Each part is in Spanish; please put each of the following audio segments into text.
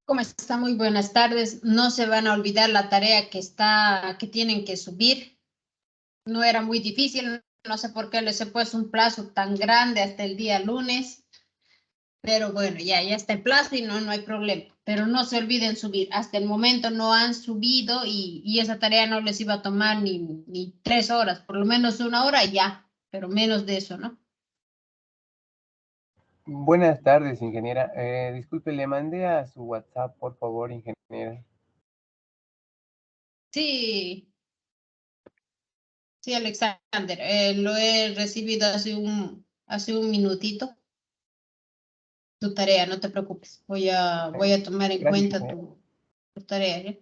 ¿Cómo está? Muy buenas tardes. No se van a olvidar la tarea que tienen que subir. No era muy difícil. No sé por qué les he puesto un plazo tan grande hasta el día lunes. Pero bueno, ya está el plazo y no hay problema. Pero no se olviden subir. Hasta el momento no han subido y esa tarea no les iba a tomar ni 3 horas, por lo menos 1 hora ya, pero menos de eso, ¿no? Buenas tardes, ingeniera. Disculpe, le mandé a su WhatsApp, por favor, ingeniera. Sí, sí, Alexander. Lo he recibido hace un minutito. Tu tarea, no te preocupes. Voy a tomar en Gracias, cuenta ingeniera. tu tarea, ¿ya?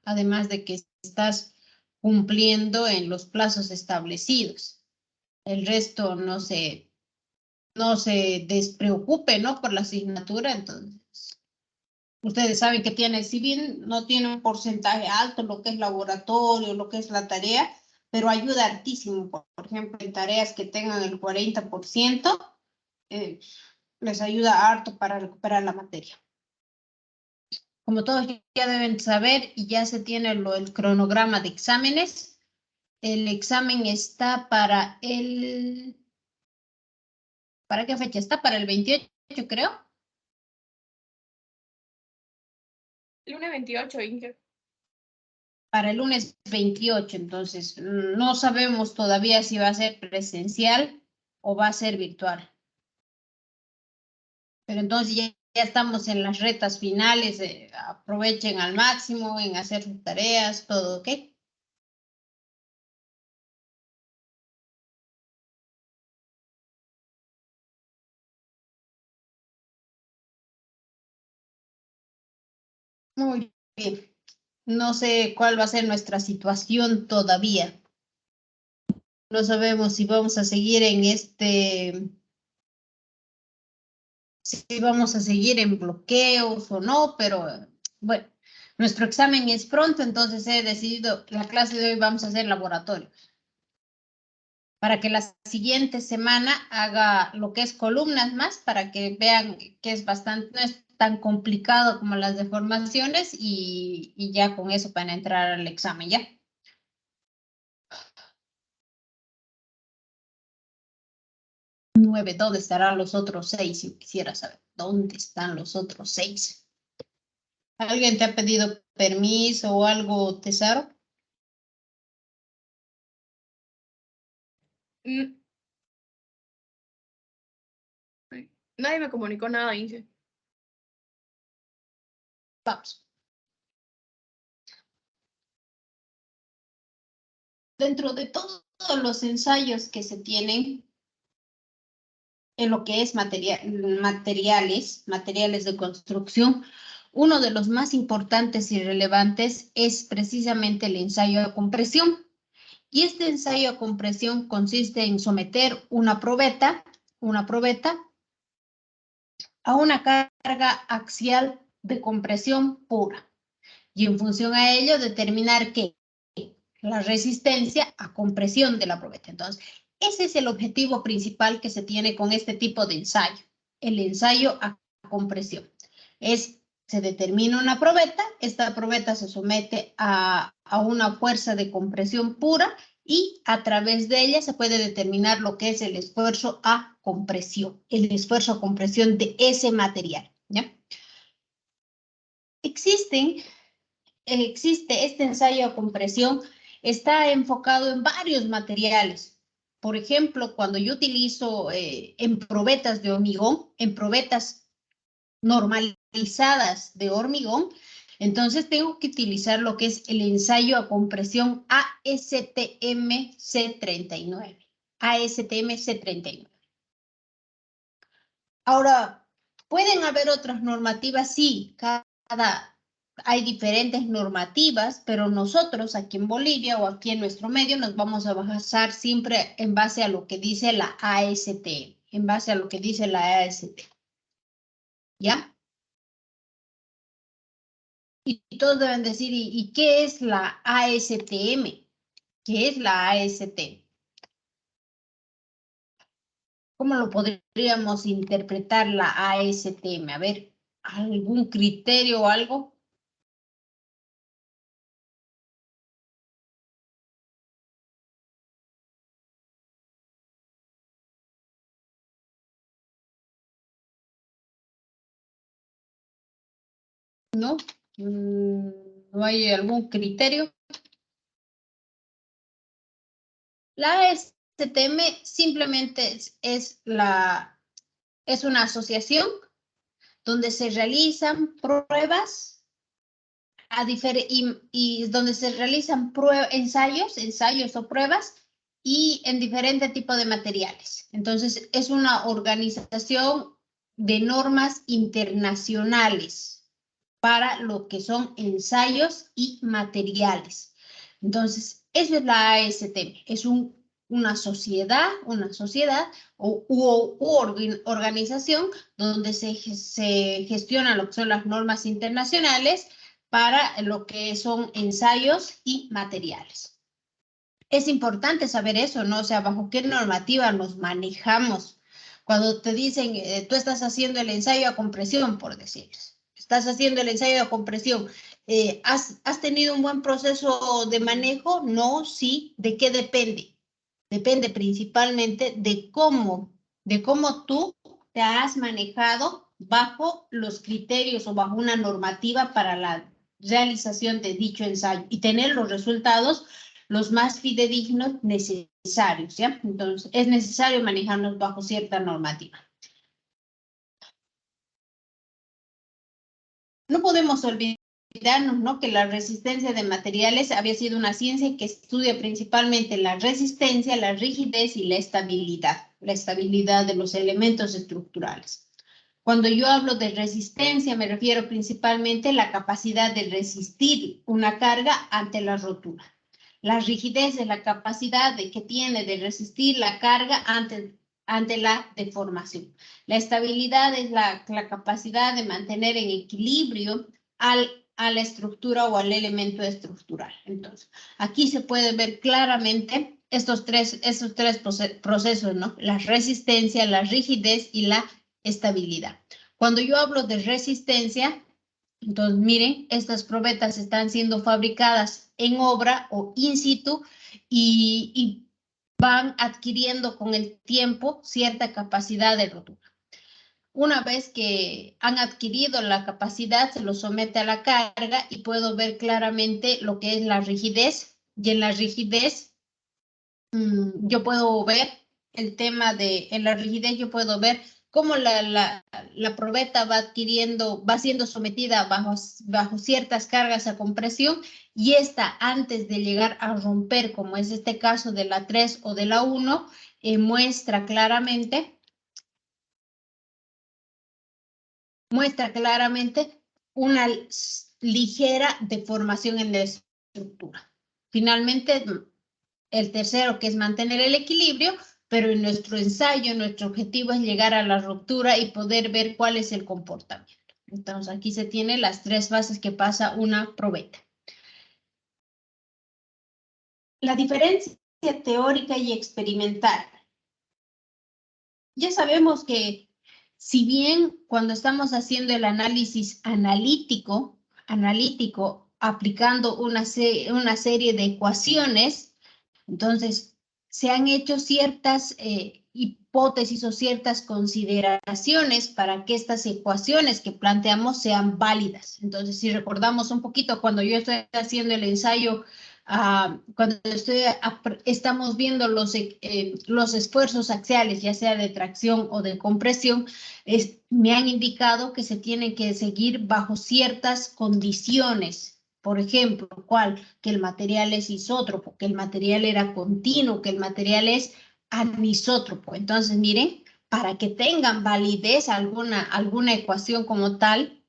Además de que estás cumpliendo en los plazos establecidos. El resto no se despreocupe, ¿no? Por la asignatura, entonces. Ustedes saben que si bien no tiene un porcentaje alto lo que es laboratorio, lo que es la tarea, pero ayuda hartísimo. Por ejemplo, en tareas que tengan el 40%, eh, les ayuda harto para recuperar la materia. Como todos ya deben saber y ya se tiene el cronograma de exámenes, el examen está ¿para qué fecha está? Para el 28, creo. Lunes 28, Inge. Para el lunes 28, entonces no sabemos todavía si va a ser presencial o va a ser virtual. Pero entonces ya estamos en las retas finales, aprovechen al máximo en hacer sus tareas, todo, ¿ok? Muy bien. No sé cuál va a ser nuestra situación todavía. No sabemos si vamos a seguir si vamos a seguir en bloqueos o no, pero bueno, nuestro examen es pronto, entonces he decidido, la clase de hoy vamos a hacer laboratorio. Para que la siguiente semana haga lo que es columnas más, para que vean que no es tan complicado como las deformaciones y ya con eso van a entrar al examen, ¿ya? ¿Dónde estarán los otros 6? Si quisiera saber, ¿dónde están los otros 6? ¿Alguien te ha pedido permiso o algo, Tesaro? Nadie me comunicó nada, Inge. Vamos. Dentro de todos los ensayos que se tienen en lo que es materiales de construcción, uno de los más importantes y relevantes es precisamente el ensayo a compresión. Y este ensayo a compresión consiste en someter una probeta a una carga axial de compresión pura. Y en función a ello determinar que la resistencia a compresión de la probeta. Entonces, ese es el objetivo principal que se tiene con este tipo de ensayo, el ensayo a compresión. Se determina una probeta, esta probeta se somete a una fuerza de compresión pura y a través de ella se puede determinar lo que es el esfuerzo a compresión, de ese material, ¿ya? Existe este ensayo a compresión, está enfocado en varios materiales. Por ejemplo, cuando yo utilizo en probetas de hormigón, en probetas normalizadas de hormigón, entonces tengo que utilizar lo que es el ensayo a compresión ASTM-C39. ASTM-C39. Ahora, ¿pueden haber otras normativas? Sí, hay diferentes normativas, pero nosotros aquí en Bolivia o aquí en nuestro medio nos vamos a basar siempre en base a lo que dice la ASTM, ¿Ya? Y todos deben decir, ¿y qué es la ASTM? ¿Qué es la ASTM? ¿Cómo lo podríamos interpretar la ASTM? A ver, algún criterio o algo? ¿No? ¿No hay algún criterio? La STM simplemente es una asociación donde se realizan pruebas y donde se realizan ensayos o pruebas y en diferentes tipos de materiales. Entonces, es una organización de normas internacionales para lo que son ensayos y materiales. Entonces, eso es la ASTM, es una sociedad u organización donde se gestionan lo que son las normas internacionales para lo que son ensayos y materiales. Es importante saber eso, ¿no? O sea, bajo qué normativa nos manejamos. Cuando te dicen, tú estás haciendo el ensayo a compresión, por decirles, estás haciendo el ensayo a compresión, ¿has tenido un buen proceso de manejo? No, sí. ¿De qué depende? Depende principalmente de cómo tú te has manejado bajo los criterios o bajo una normativa para la realización de dicho ensayo y tener los resultados los más fidedignos necesarios, ¿ya? Entonces, es necesario manejarnos bajo cierta normativa. No podemos olvidarnos, ¿no?, que la resistencia de materiales había sido una ciencia que estudia principalmente la resistencia, la rigidez y la estabilidad de los elementos estructurales. Cuando yo hablo de resistencia, me refiero principalmente a la capacidad de resistir una carga ante la rotura. La rigidez es la capacidad que tiene de resistir la carga ante la deformación. La estabilidad es la capacidad de mantener en equilibrio a la estructura o al elemento estructural. Entonces, aquí se puede ver claramente estos tres procesos, ¿no? La resistencia, la rigidez y la estabilidad. Cuando yo hablo de resistencia, entonces miren, estas probetas están siendo fabricadas en obra o in situ y van adquiriendo con el tiempo cierta capacidad de rotura. Una vez que han adquirido la capacidad, se los somete a la carga y puedo ver claramente lo que es la rigidez. Y en la rigidez, yo puedo ver en la rigidez yo puedo ver cómo la probeta va siendo sometida bajo ciertas cargas a compresión y esta antes de llegar a romper, como es este caso de la 3 o de la 1, muestra claramente una ligera deformación en la estructura. Finalmente, el tercero, que es mantener el equilibrio, pero en nuestro ensayo, nuestro objetivo es llegar a la ruptura y poder ver cuál es el comportamiento. Entonces, aquí se tienen las tres fases que pasa una probeta. La diferencia teórica y experimental. Ya sabemos que si bien cuando estamos haciendo el análisis analítico aplicando una serie de ecuaciones, entonces se han hecho ciertas hipótesis o ciertas consideraciones para que estas ecuaciones que planteamos sean válidas. Entonces, si recordamos un poquito, cuando yo estoy haciendo el ensayo, cuando estamos viendo los esfuerzos axiales, ya sea de tracción o de compresión, me han indicado que se tienen que seguir bajo ciertas condiciones. Por ejemplo, ¿cuál? Que el material es isótropo, que el material era continuo, que el material es anisótropo. Entonces, miren, para que tengan validez alguna ecuación como tal,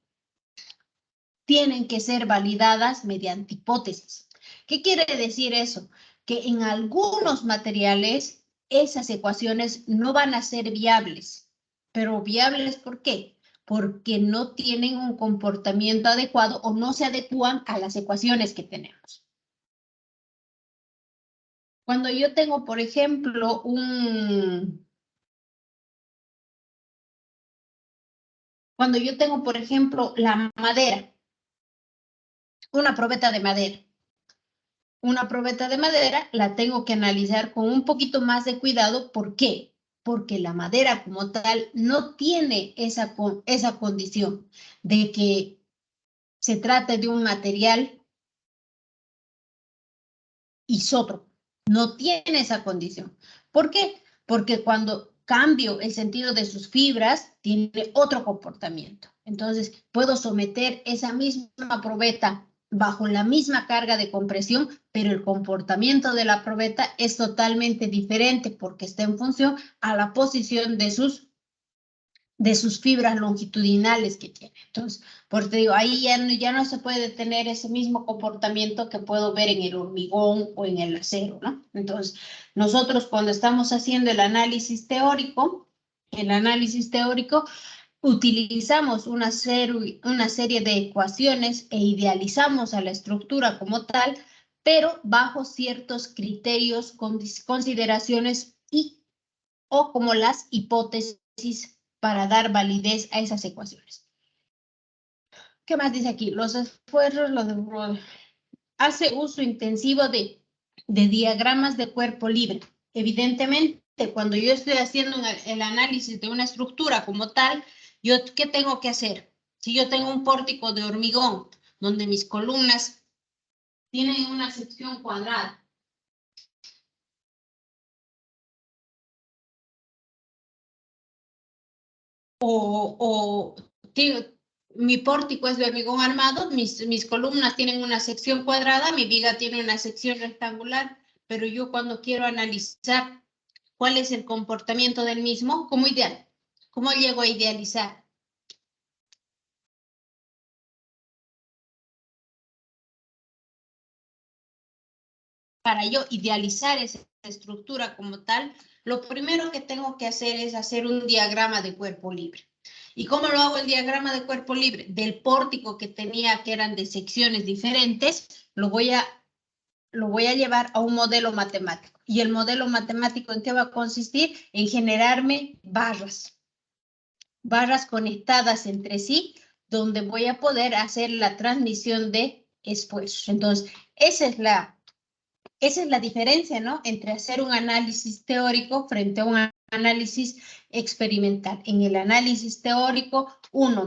tienen que ser validadas mediante hipótesis. ¿Qué quiere decir eso? Que en algunos materiales esas ecuaciones no van a ser viables. ¿Pero viables por qué? Porque no tienen un comportamiento adecuado o no se adecúan a las ecuaciones que tenemos. Cuando yo tengo, por ejemplo, Cuando yo tengo, por ejemplo, la madera, una probeta de madera. Una probeta de madera la tengo que analizar con un poquito más de cuidado. ¿Por qué? Porque la madera como tal no tiene esa condición de que se trate de un material isótropo. No tiene esa condición. ¿Por qué? Porque cuando cambio el sentido de sus fibras, tiene otro comportamiento. Entonces, puedo someter esa misma probeta bajo la misma carga de compresión, pero el comportamiento de la probeta es totalmente diferente porque está en función a la posición de sus fibras longitudinales que tiene. Entonces, por te digo, ahí ya no se puede tener ese mismo comportamiento que puedo ver en el hormigón o en el acero, ¿no? Entonces, nosotros cuando estamos haciendo el análisis teórico, utilizamos una serie de ecuaciones e idealizamos a la estructura como tal, pero bajo ciertos criterios, consideraciones o como las hipótesis para dar validez a esas ecuaciones. ¿Qué más dice aquí? Los esfuerzos, hace uso intensivo de diagramas de cuerpo libre. Evidentemente, cuando yo estoy haciendo el análisis de una estructura como tal, ¿qué tengo que hacer? Si yo tengo un pórtico de hormigón donde mis columnas tienen una sección cuadrada, o mi pórtico es de hormigón armado, mis columnas tienen una sección cuadrada, mi viga tiene una sección rectangular, pero yo cuando quiero analizar cuál es el comportamiento del mismo, ¿cómo llego a idealizar? Para yo idealizar esa estructura como tal, lo primero que tengo que hacer es hacer un diagrama de cuerpo libre. ¿Y cómo lo hago el diagrama de cuerpo libre? Del pórtico que tenía, que eran de secciones diferentes, lo voy a llevar a un modelo matemático. ¿Y el modelo matemático en qué va a consistir? En generarme barras conectadas entre sí, donde voy a poder hacer la transmisión de esfuerzos. Entonces, esa es la diferencia, ¿no? Entre hacer un análisis teórico frente a un análisis experimental. En el análisis teórico,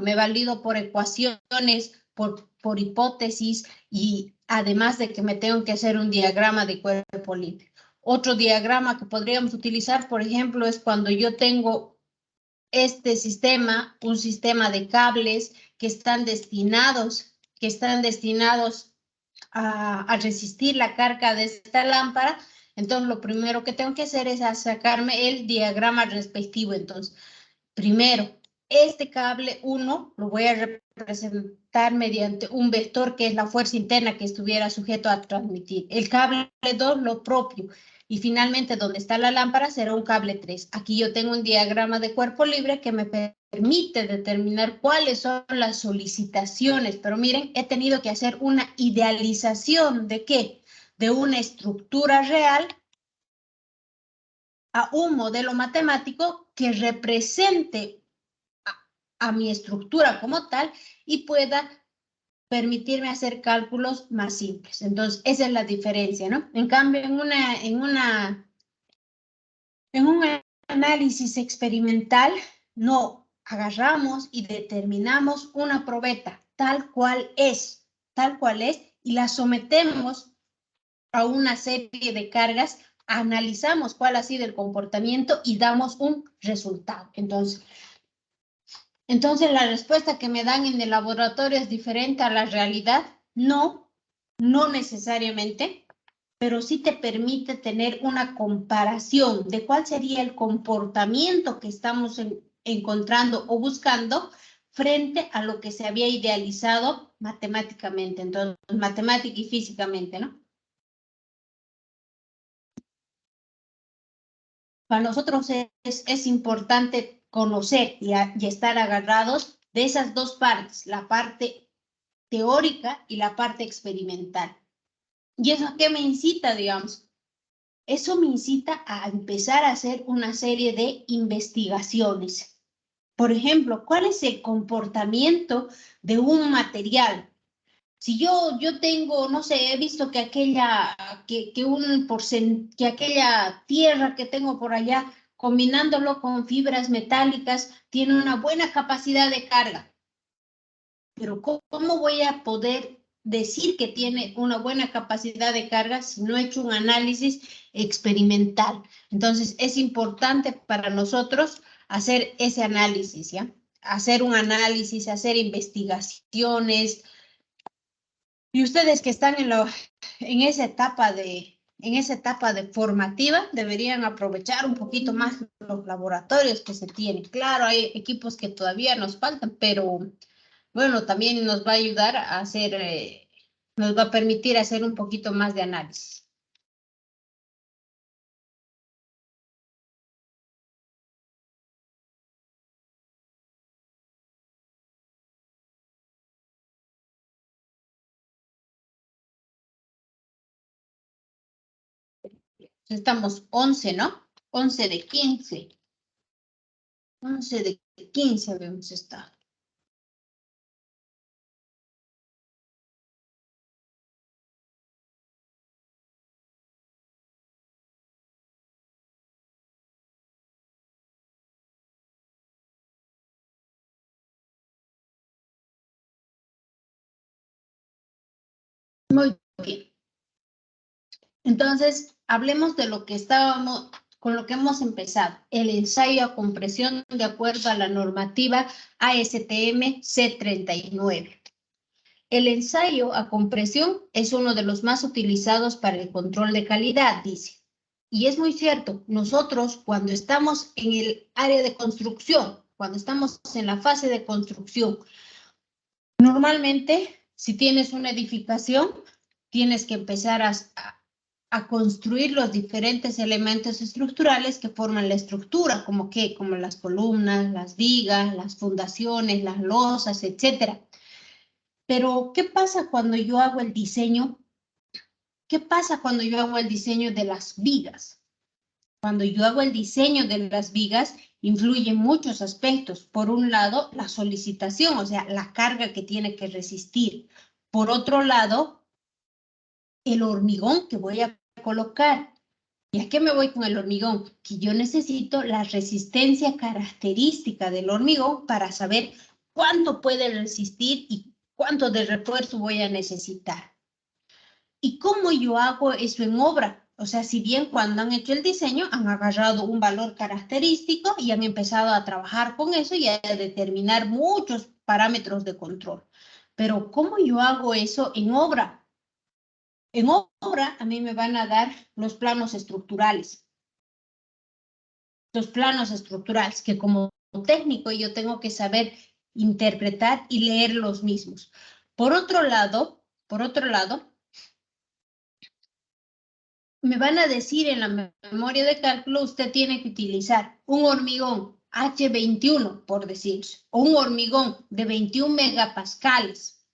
me valido por ecuaciones, por hipótesis, y además de que me tengo que hacer un diagrama de cuerpo libre. Otro diagrama que podríamos utilizar, por ejemplo, es cuando yo tengo un sistema de cables que están destinados a resistir la carga de esta lámpara. Entonces, lo primero que tengo que hacer es sacarme el diagrama respectivo. Entonces, primero, este cable 1 lo voy a representar mediante un vector que es la fuerza interna que estuviera sujeto a transmitir. El cable 2, lo propio. Y finalmente, donde está la lámpara, será un cable 3. Aquí yo tengo un diagrama de cuerpo libre que me permite determinar cuáles son las solicitaciones. Pero miren, he tenido que hacer una idealización ¿de qué? De una estructura real a un modelo matemático que represente a mi estructura como tal y pueda permitirme hacer cálculos más simples. Entonces, esa es la diferencia, ¿no? En cambio, en un análisis experimental, no agarramos y determinamos una probeta tal cual es, y la sometemos a una serie de cargas, analizamos cuál ha sido el comportamiento y damos un resultado. Entonces, la respuesta que me dan en el laboratorio es diferente a la realidad. No necesariamente, pero sí te permite tener una comparación de cuál sería el comportamiento que estamos encontrando o buscando frente a lo que se había idealizado matemáticamente, entonces matemática y físicamente, ¿no? Para nosotros es importante conocer y estar agarrados de esas dos partes, la parte teórica y la parte experimental. ¿Y eso a qué me incita, digamos? Eso me incita a empezar a hacer una serie de investigaciones. Por ejemplo, ¿cuál es el comportamiento de un material? Si yo tengo, no sé, he visto que aquella tierra que tengo por allá, combinándolo con fibras metálicas, tiene una buena capacidad de carga. Pero ¿cómo voy a poder decir que tiene una buena capacidad de carga si no he hecho un análisis experimental? Entonces, es importante para nosotros hacer ese análisis, ¿ya? Hacer un análisis, hacer investigaciones. Y ustedes que están en esa etapa de formativa, deberían aprovechar un poquito más los laboratorios que se tienen. Claro, hay equipos que todavía nos faltan, pero bueno, también nos va a ayudar a hacer, nos va a permitir hacer un poquito más de análisis. Estamos 11, ¿no? 11 de 15. 11 de 15 habíamos estado. Muy bien. Entonces, hablemos de lo que estábamos, con lo que hemos empezado, el ensayo a compresión de acuerdo a la normativa ASTM C39. El ensayo a compresión es uno de los más utilizados para el control de calidad, dice. Y es muy cierto, nosotros cuando estamos en el área de construcción, cuando estamos en la fase de construcción, normalmente si tienes una edificación, tienes que empezar a construir los diferentes elementos estructurales que forman la estructura, como las columnas, las vigas, las fundaciones, las losas, etcétera. Pero, ¿qué pasa cuando yo hago el diseño? ¿Qué pasa cuando yo hago el diseño de las vigas? Cuando yo hago el diseño de las vigas, influyen muchos aspectos. Por un lado, la solicitación, o sea, la carga que tiene que resistir. Por otro lado, el hormigón que voy a colocar. ¿Y a qué me voy con el hormigón? Que yo necesito la resistencia característica del hormigón para saber cuánto puede resistir y cuánto de refuerzo voy a necesitar. ¿Y cómo yo hago eso en obra? O sea, si bien cuando han hecho el diseño han agarrado un valor característico y han empezado a trabajar con eso y a determinar muchos parámetros de control. Pero ¿cómo yo hago eso en obra? En obra a mí me van a dar los planos estructurales. Los planos estructurales que como técnico yo tengo que saber interpretar y leer los mismos. Por otro lado, me van a decir en la memoria de cálculo, usted tiene que utilizar un hormigón H21, por decir, o un hormigón de 21 megapascales,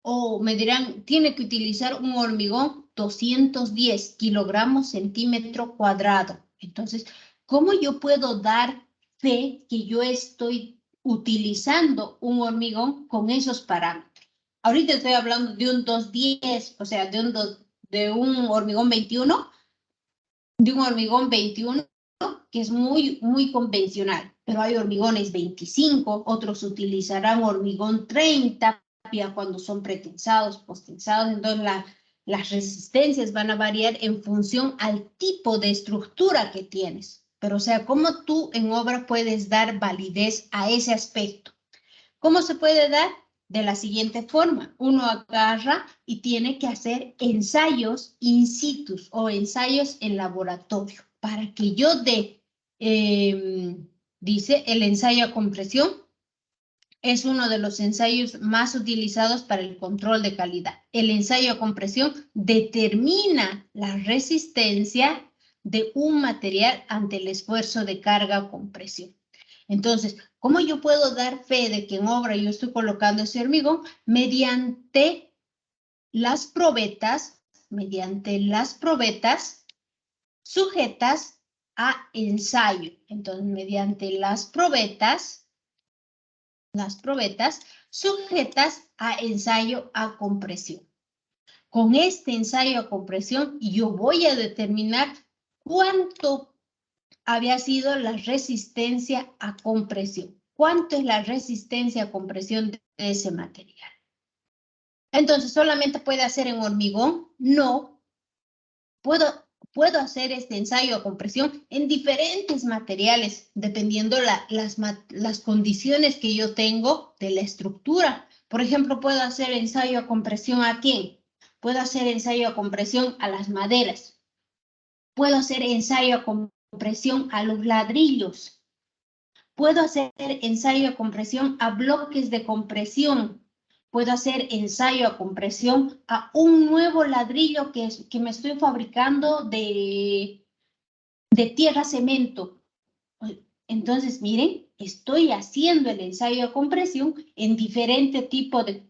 o me dirán, tiene que utilizar un hormigón 210 kilogramos centímetro cuadrado. Entonces, ¿cómo yo puedo dar fe que yo estoy utilizando un hormigón con esos parámetros? Ahorita estoy hablando de un 210, o sea, de un hormigón 21, que es muy convencional, pero hay hormigones 25, otros utilizarán hormigón 30 cuando son pretensados, posttensados, entonces las resistencias van a variar en función al tipo de estructura que tienes. Pero o sea, ¿cómo tú en obra puedes dar validez a ese aspecto? ¿Cómo se puede dar? De la siguiente forma, uno agarra y tiene que hacer ensayos in situ o ensayos en laboratorio para que yo dé, dice, el ensayo a compresión es uno de los ensayos más utilizados para el control de calidad. El ensayo a compresión determina la resistencia de un material ante el esfuerzo de carga o compresión. Entonces, ¿cómo yo puedo dar fe de que en obra yo estoy colocando ese hormigón? Mediante las probetas sujetas a ensayo. Entonces, mediante las probetas las probetas sujetas a ensayo a compresión. Con este ensayo a compresión yo voy a determinar cuánto había sido la resistencia a compresión. ¿Cuánto es la resistencia a compresión de ese material? Entonces, ¿solamente puede hacer en hormigón? No. Puedo hacer este ensayo a compresión en diferentes materiales, dependiendo las condiciones que yo tengo de la estructura. Por ejemplo, puedo hacer ensayo a compresión ¿a quién? Puedo hacer ensayo a compresión a las maderas. Puedo hacer ensayo a compresión a los ladrillos. Puedo hacer ensayo a compresión a bloques de compresión. Puedo hacer ensayo a compresión a un nuevo ladrillo que me estoy fabricando de tierra cemento. Entonces, miren, estoy haciendo el ensayo a compresión en diferente tipo de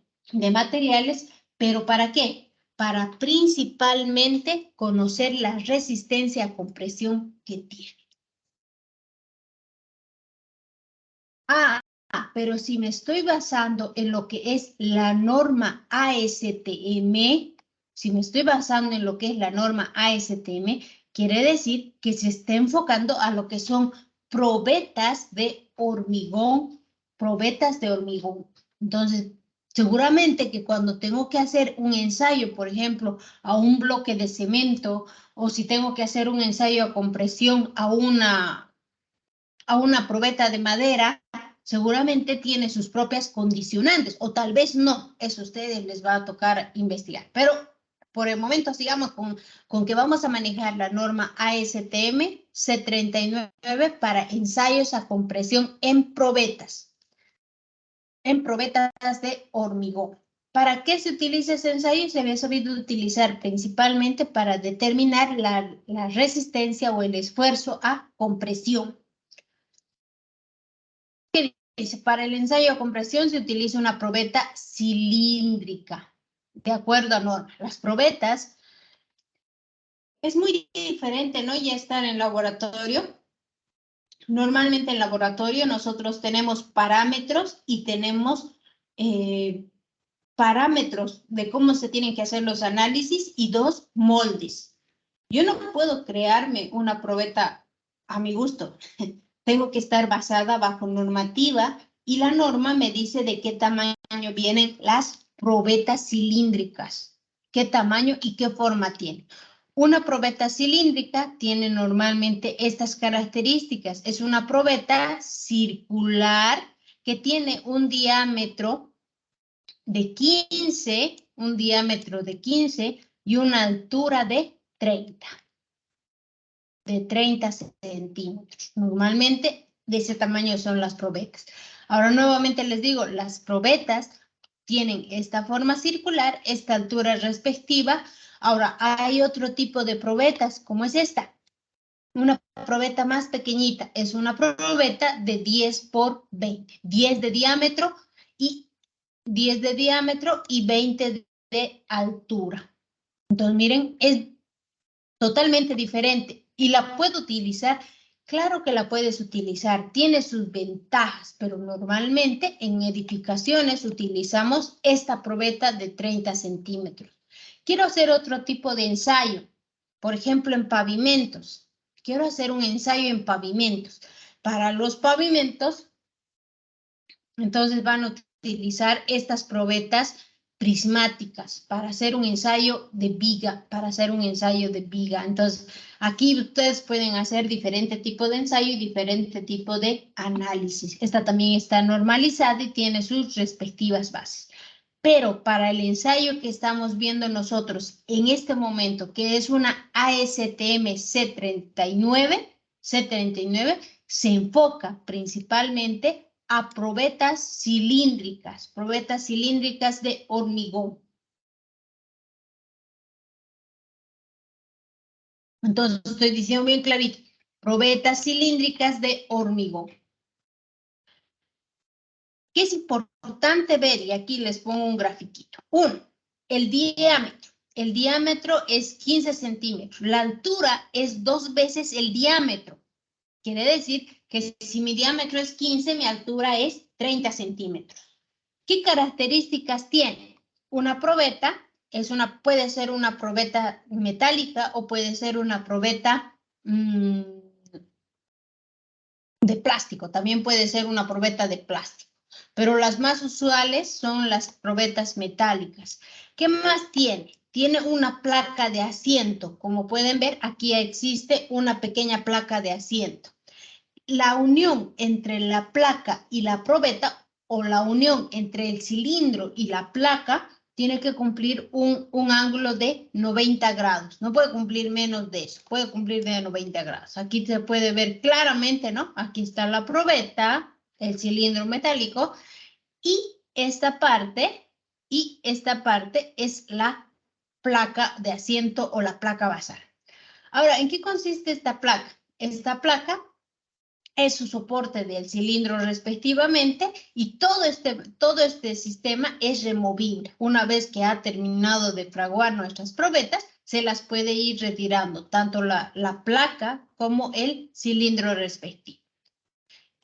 materiales, pero ¿para qué? Para principalmente conocer la resistencia a compresión que tiene. Pero si me estoy basando en lo que es la norma ASTM, si me estoy basando en lo que es la norma ASTM, quiere decir que se está enfocando a lo que son probetas de hormigón, Entonces, seguramente que cuando tengo que hacer un ensayo, por ejemplo, a un bloque de cemento, o si tengo que hacer un ensayo a compresión a una probeta de madera, seguramente tiene sus propias condicionantes, o tal vez no, eso a ustedes les va a tocar investigar. Pero por el momento sigamos con que vamos a manejar la norma ASTM C39 para ensayos a compresión en probetas de hormigón. ¿Para qué se utiliza ese ensayo? Se había sabido utilizar principalmente para determinar la resistencia o el esfuerzo a compresión. Dice, para el ensayo a compresión se utiliza una probeta cilíndrica, de acuerdo a norma. Las probetas es muy diferente, ¿no? Ya estar en laboratorio. Normalmente en laboratorio nosotros tenemos parámetros y tenemos parámetros de cómo se tienen que hacer los análisis y 2 moldes. Yo no puedo crearme una probeta a mi gusto. Tengo que estar basada bajo normativa y la norma me dice de qué tamaño vienen las probetas cilíndricas, qué tamaño y qué forma tiene. Una probeta cilíndrica tiene normalmente estas características. Es una probeta circular que tiene un diámetro de 15, y una altura de 30 centímetros. Normalmente de ese tamaño son las probetas. Ahora nuevamente les digo, las probetas tienen esta forma circular, esta altura respectiva. Ahora hay otro tipo de probetas, como es esta. Una probeta más pequeñita, es una probeta de 10 por 20. 10 de diámetro y 20 de altura. Entonces, miren, es totalmente diferente. ¿Y la puedo utilizar? Claro que la puedes utilizar, tiene sus ventajas, pero normalmente en edificaciones utilizamos esta probeta de 30 centímetros. Quiero hacer otro tipo de ensayo, por ejemplo en pavimentos. Quiero hacer un ensayo en pavimentos. Para los pavimentos, entonces van a utilizar estas probetas prismáticas para hacer un ensayo de viga, Entonces, aquí ustedes pueden hacer diferente tipo de ensayo y diferente tipo de análisis. Esta también está normalizada y tiene sus respectivas bases. Pero para el ensayo que estamos viendo nosotros en este momento, que es una ASTM C39, se enfoca principalmente a probetas cilíndricas de hormigón. Entonces, estoy diciendo bien clarito, probetas cilíndricas de hormigón. ¿Qué es importante ver? Y aquí les pongo un grafiquito. 1, el diámetro. El diámetro es 15 centímetros. La altura es 2 veces el diámetro. Quiere decir que si mi diámetro es 15, mi altura es 30 centímetros. ¿Qué características tiene? Una probeta puede ser una probeta metálica o puede ser una probeta de plástico. También puede ser una probeta de plástico. Pero las más usuales son las probetas metálicas. ¿Qué más tiene? Tiene una placa de asiento. Como pueden ver, aquí existe una pequeña placa de asiento. La unión entre la placa y la probeta o la unión entre el cilindro y la placa tiene que cumplir un ángulo de 90 grados. No puede cumplir menos de eso, puede cumplir de 90 grados. Aquí se puede ver claramente, ¿no? Aquí está la probeta, el cilindro metálico, y esta parte es la placa de asiento o la placa basal. Ahora, ¿en qué consiste esta placa? Esta placa es su soporte del cilindro respectivamente y todo este sistema es removible. Una vez que ha terminado de fraguar nuestras probetas, se las puede ir retirando, tanto la placa como el cilindro respectivo.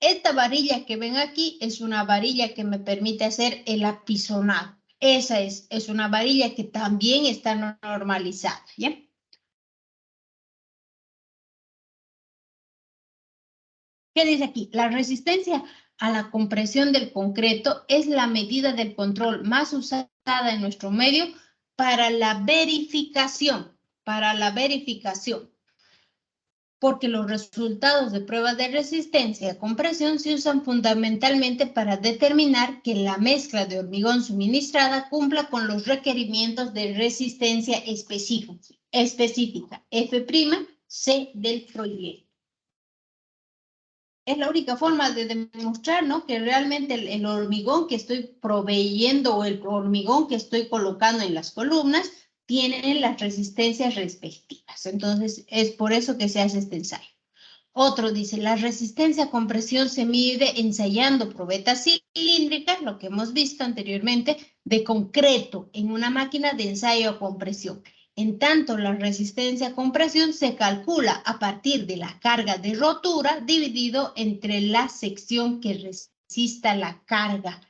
Esta varilla que ven aquí es una varilla que me permite hacer el apisonado. Esa es una varilla que también está normalizada, ¿ya? ¿Qué dice aquí? La resistencia a la compresión del concreto es la medida del control más usada en nuestro medio para la verificación, porque los resultados de pruebas de resistencia a compresión se usan fundamentalmente para determinar que la mezcla de hormigón suministrada cumpla con los requerimientos de resistencia específica, F'C del proyecto. Es la única forma de demostrar, ¿no?, que realmente el hormigón que estoy proveyendo o el hormigón que estoy colocando en las columnas tienen las resistencias respectivas. Entonces, es por eso que se hace este ensayo. Otro dice, la resistencia a compresión se mide ensayando probetas cilíndricas, lo que hemos visto anteriormente, de concreto en una máquina de ensayo a compresión. En tanto, la resistencia a compresión se calcula a partir de la carga de rotura dividido entre la sección que resista la carga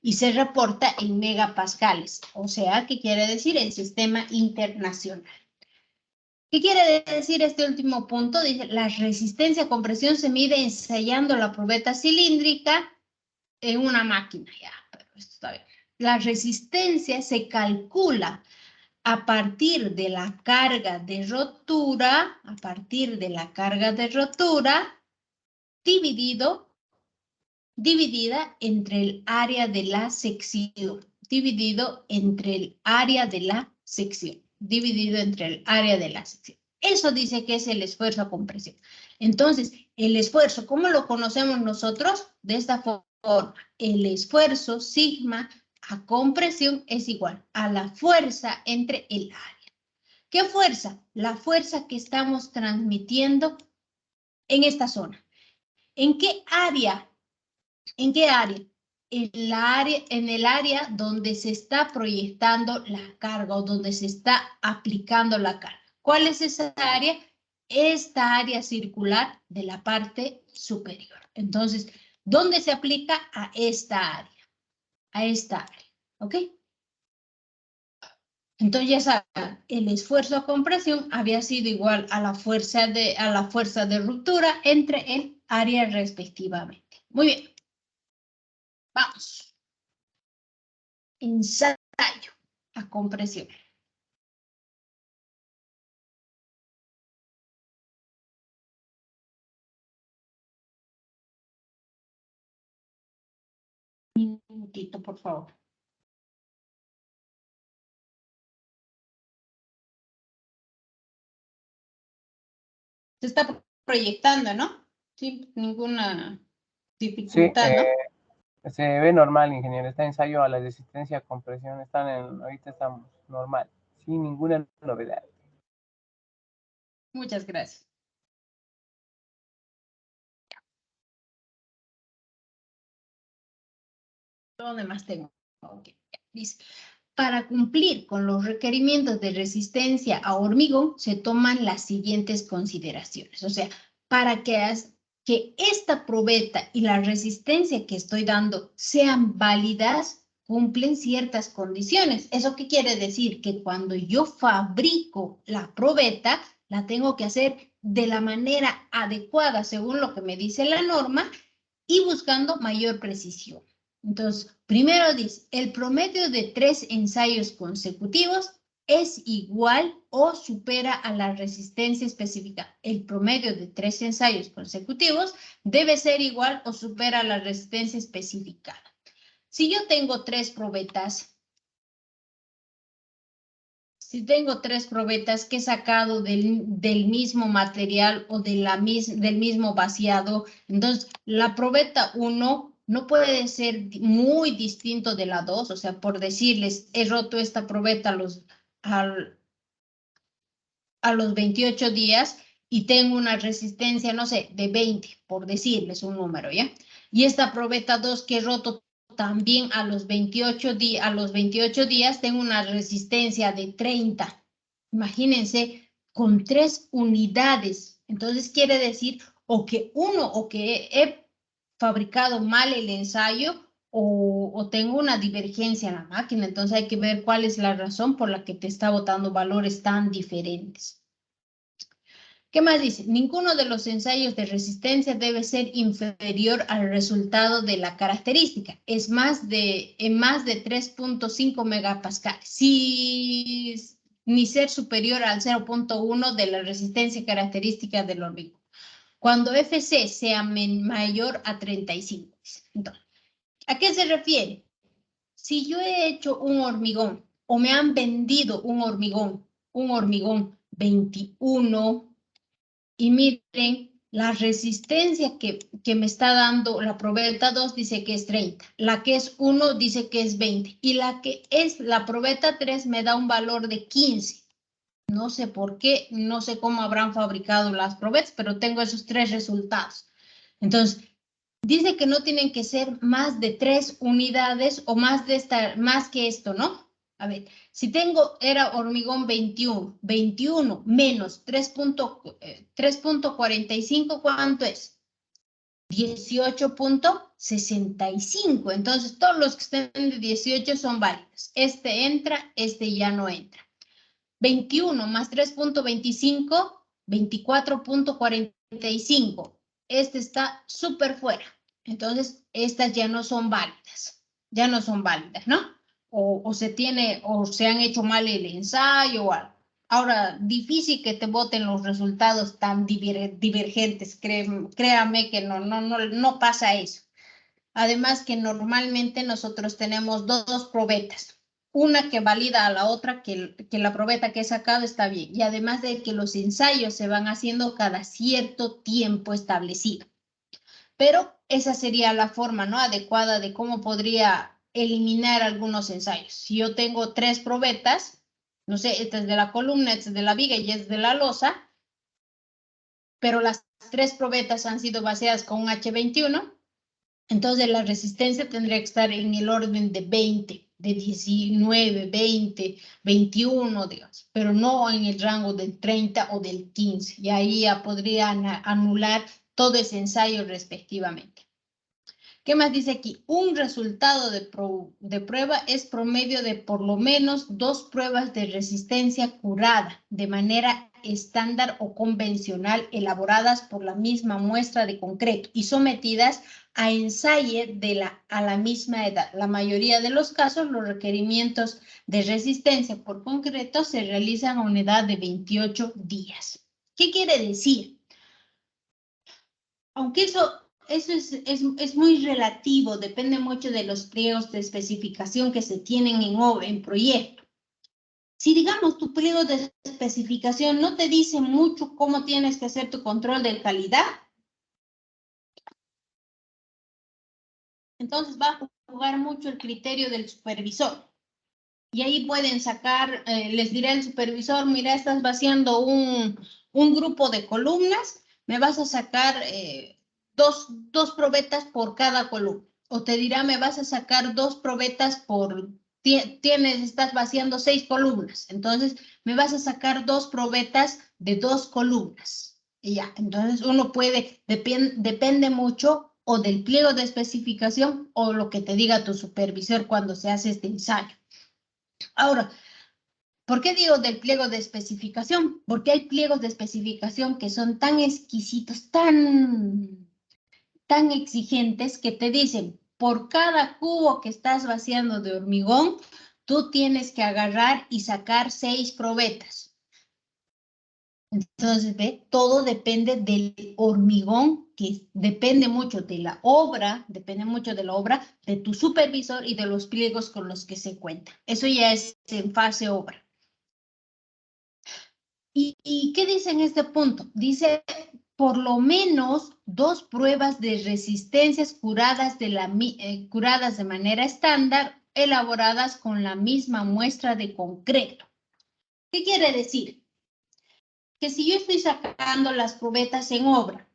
y se reporta en megapascales, o sea, ¿qué quiere decir? El sistema internacional. ¿Qué quiere decir este último punto? Dice, la resistencia a compresión se mide ensayando la probeta cilíndrica en una máquina. Ya, pero esto está bien. La resistencia se calcula a partir de la carga de rotura, dividida entre el área de la sección, Eso dice que es el esfuerzo a compresión. Entonces, el esfuerzo, ¿cómo lo conocemos nosotros? De esta forma, el esfuerzo sigma a compresión es igual a la fuerza entre el área. ¿Qué fuerza? La fuerza que estamos transmitiendo en esta zona. ¿En qué área? ¿En qué área? En el área donde se está proyectando la carga o donde se está aplicando la carga. ¿Cuál es esa área? Esta área circular de la parte superior. Entonces, ¿dónde se aplica? A esta área. ¿Ok? Entonces ya saben, el esfuerzo a compresión había sido igual a la fuerza de ruptura entre el área respectivamente. Muy bien. Vamos. Ensayo a compresión. Un minutito, por favor. Se está proyectando, ¿no? Sin ninguna dificultad, ¿no? Se ve normal, ingeniero. Este ensayo a la resistencia a compresión ahorita estamos normal, sin ninguna novedad. Muchas gracias. ¿Dónde más tengo? Ok, listo. Para cumplir con los requerimientos de resistencia a hormigón, se toman las siguientes consideraciones. O sea, para que que esta probeta y la resistencia que estoy dando sean válidas, cumplen ciertas condiciones. ¿Eso qué quiere decir? Que cuando yo fabrico la probeta, la tengo que hacer de la manera adecuada según lo que me dice la norma y buscando mayor precisión. Entonces, primero dice, el promedio de 3 ensayos consecutivos es igual o supera a la resistencia específica. El promedio de 3 ensayos consecutivos debe ser igual o supera a la resistencia especificada. Si yo tengo 3 probetas, que he sacado del mismo material o del mismo vaciado, entonces la probeta 1 no puede ser muy distinto de la 2, o sea, por decirles, he roto esta probeta a los 28 días y tengo una resistencia, no sé, de 20, por decirles un número, ¿ya? Y esta probeta 2 que he roto también a los 28 días tengo una resistencia de 30. Imagínense, con 3 unidades. Entonces quiere decir o que he fabricado mal el ensayo o tengo una divergencia en la máquina. Entonces hay que ver cuál es la razón por la que te está botando valores tan diferentes. ¿Qué más dice? Ninguno de los ensayos de resistencia debe ser inferior al resultado de la característica. Es más de 3.5 megapascales. Ni ser superior al 0.1 de la resistencia característica del hormigón. Cuando FC sea mayor a 35. Entonces, ¿a qué se refiere? Si yo he hecho un hormigón o me han vendido un hormigón 21, y miren, la resistencia que me está dando la probeta 2 dice que es 30, la que es 1 dice que es 20 y la que es la probeta 3 me da un valor de 15. No sé por qué, no sé cómo habrán fabricado las probetas, pero tengo esos 3 resultados. Entonces, dice que no tienen que ser más de 3 unidades o más que esto, ¿no? A ver, si era hormigón 21 menos 3.45, ¿cuánto es? 18.65. Entonces, todos los que estén de 18 son válidos. Este entra, este ya no entra. 21 más 3.25, 24.45. Este está súper fuera. Entonces, estas ya no son válidas. ¿No? O se han hecho mal el ensayo o algo. Ahora, difícil que te voten los resultados tan divergentes. Créame que no pasa eso. Además que normalmente nosotros tenemos dos probetas. Una que valida a la otra, que la probeta que he sacado está bien. Y además de que los ensayos se van haciendo cada cierto tiempo establecido. Pero esa sería la forma, ¿no?, adecuada de cómo podría eliminar algunos ensayos. Si yo tengo 3 probetas, no sé, esta es de la columna, esta es de la viga y esta es de la losa, pero las 3 probetas han sido vaciadas con un H21, entonces la resistencia tendría que estar en el orden de 20, de 19, 20, 21, digamos, pero no en el rango del 30 o del 15. Y ahí ya podrían anular todo ese ensayo respectivamente. ¿Qué más dice aquí? Un resultado de prueba es promedio de por lo menos 2 pruebas de resistencia curada de manera estándar o convencional elaboradas por la misma muestra de concreto y sometidas a ensayo a la misma edad. La mayoría de los casos, los requerimientos de resistencia por concreto se realizan a una edad de 28 días. ¿Qué quiere decir? Aunque eso es muy relativo, depende mucho de los pliegos de especificación que se tienen en proyecto. Si, digamos, tu pliego de especificación no te dice mucho cómo tienes que hacer tu control de calidad, entonces va a jugar mucho el criterio del supervisor. Y ahí pueden sacar, les dirá el supervisor, mira, estás vaciando un grupo de columnas, me vas a sacar dos probetas por cada columna. O te dirá, me vas a sacar 2 probetas estás vaciando 6 columnas. Entonces, me vas a sacar 2 probetas de 2 columnas. Ya, entonces uno puede, depende mucho o del pliego de especificación o lo que te diga tu supervisor cuando se hace este ensayo. Ahora, ¿por qué digo del pliego de especificación? Porque hay pliegos de especificación que son tan exquisitos, tan exigentes que te dicen, por cada cubo que estás vaciando de hormigón, tú tienes que agarrar y sacar 6 probetas. Entonces, ve, todo depende del hormigón, que depende mucho de la obra, de tu supervisor y de los pliegos con los que se cuenta. Eso ya es en fase obra. ¿Y qué dice en este punto? Dice, por lo menos 2 pruebas de resistencias curadas de manera estándar, elaboradas con la misma muestra de concreto. ¿Qué quiere decir? Que si yo estoy sacando las probetas en obra,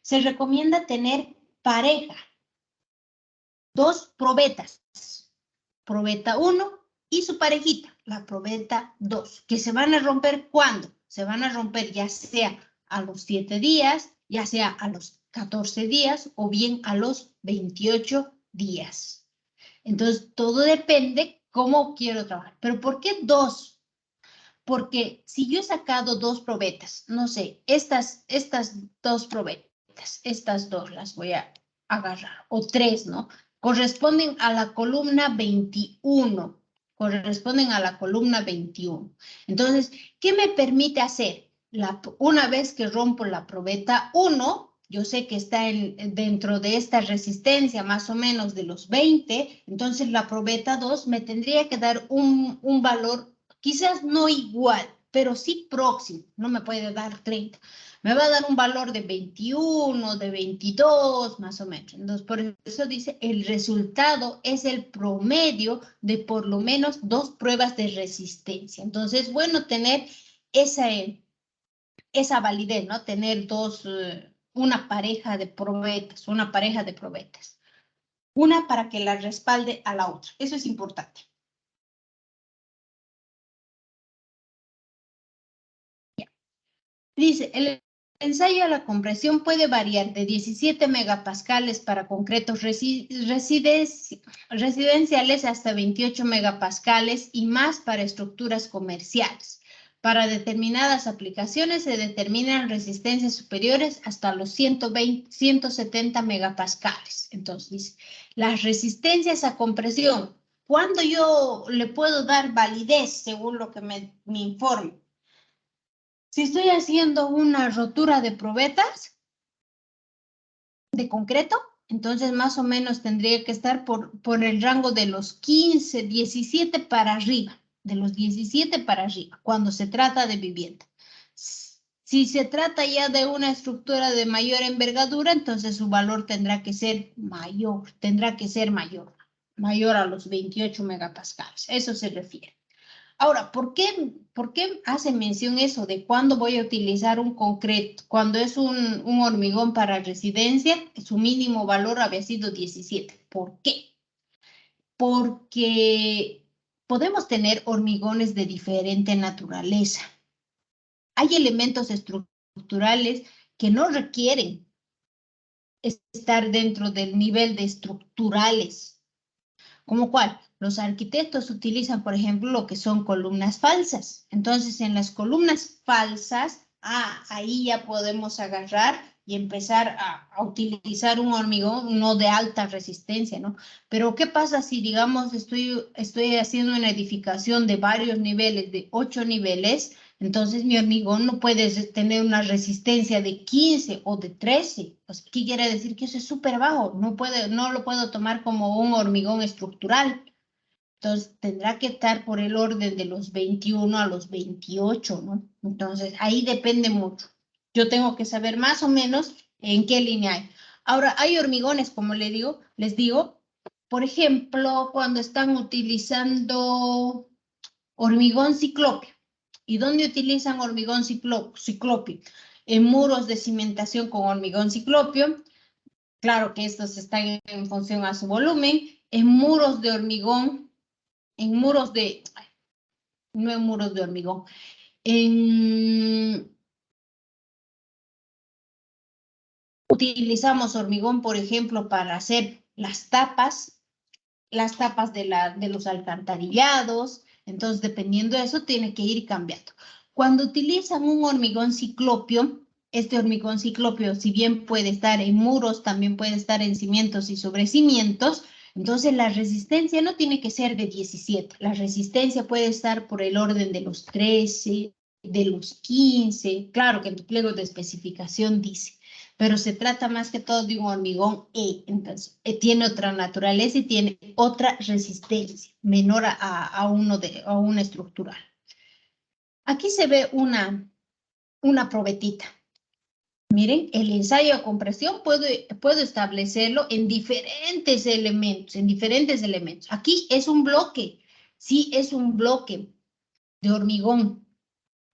se recomienda tener pareja, 2 probetas, probeta 1 y su parejita, la probeta 2, que se van a romper ¿cuándo? Se van a romper ya sea a los 7 días, ya sea a los 14 días o bien a los 28 días. Entonces, todo depende cómo quiero trabajar. ¿Pero por qué 2? Porque si yo he sacado 2 probetas, no sé, estas 2 probetas, estas 2 las voy a agarrar, o 3, ¿no? Corresponden a la columna 21. Corresponden a la columna 21. Entonces, ¿qué me permite hacer? Una vez que rompo la probeta 1, yo sé que está dentro de esta resistencia más o menos de los 20, entonces la probeta 2 me tendría que dar un valor quizás no igual, pero sí próximo. No me puede dar 30. Me va a dar un valor de 21, de 22, más o menos. Entonces, por eso dice, el resultado es el promedio de por lo menos 2 pruebas de resistencia. Entonces, es bueno tener esa validez, ¿no? Tener una pareja de probetas, Una para que la respalde a la otra. Eso es importante. Dice, el ensayo a la compresión puede variar de 17 megapascales para concretos residenciales hasta 28 megapascales y más para estructuras comerciales. Para determinadas aplicaciones se determinan resistencias superiores hasta los 170 megapascales. Entonces, dice, las resistencias a compresión, ¿cuándo yo le puedo dar validez según lo que me informe? Si estoy haciendo una rotura de probetas de concreto, entonces más o menos tendría que estar por el rango de los 15, 17 para arriba, cuando se trata de vivienda. Si se trata ya de una estructura de mayor envergadura, entonces su valor tendrá que ser mayor, mayor a los 28 megapascales. Eso se refiere. Ahora, ¿por qué hace mención eso de cuándo voy a utilizar un concreto? Cuando es un hormigón para residencia, su mínimo valor había sido 17. ¿Por qué? Porque podemos tener hormigones de diferente naturaleza. Hay elementos estructurales que no requieren estar dentro del nivel de estructurales. ¿Cómo cuál? Los arquitectos utilizan, por ejemplo, lo que son columnas falsas. Entonces, en las columnas falsas, ahí ya podemos agarrar y empezar a utilizar un hormigón no de alta resistencia, ¿no? Pero, ¿qué pasa si, digamos, estoy haciendo una edificación de varios niveles, de 8 niveles? Entonces, mi hormigón no puede tener una resistencia de 15 o de 13. Pues, ¿qué quiere decir? Que eso es súper bajo. No lo puedo tomar como un hormigón estructural. Entonces, tendrá que estar por el orden de los 21 a los 28, ¿no? Entonces, ahí depende mucho. Yo tengo que saber más o menos en qué línea hay. Ahora, hay hormigones, como les digo, por ejemplo, cuando están utilizando hormigón ciclópeo. ¿Y dónde utilizan hormigón ciclópeo? En muros de cimentación con hormigón ciclópeo. Claro que estos están en función a su volumen. En muros de hormigón, no en muros de hormigón, Utilizamos hormigón, por ejemplo, para hacer las tapas de los alcantarillados. Entonces, dependiendo de eso, tiene que ir cambiando. Cuando utilizan un hormigón ciclopio, este hormigón ciclopio, si bien puede estar en muros, también puede estar en cimientos y sobre cimientos. Entonces, la resistencia no tiene que ser de 17. La resistencia puede estar por el orden de los 13, de los 15. Claro que en tu pliego de especificación dice, pero se trata más que todo de un hormigón E. Entonces, tiene otra naturaleza y tiene otra resistencia, menor a una estructural. Aquí se ve una probetita. Miren, el ensayo a compresión puedo establecerlo en diferentes elementos, Aquí es un bloque, sí, es un bloque de hormigón.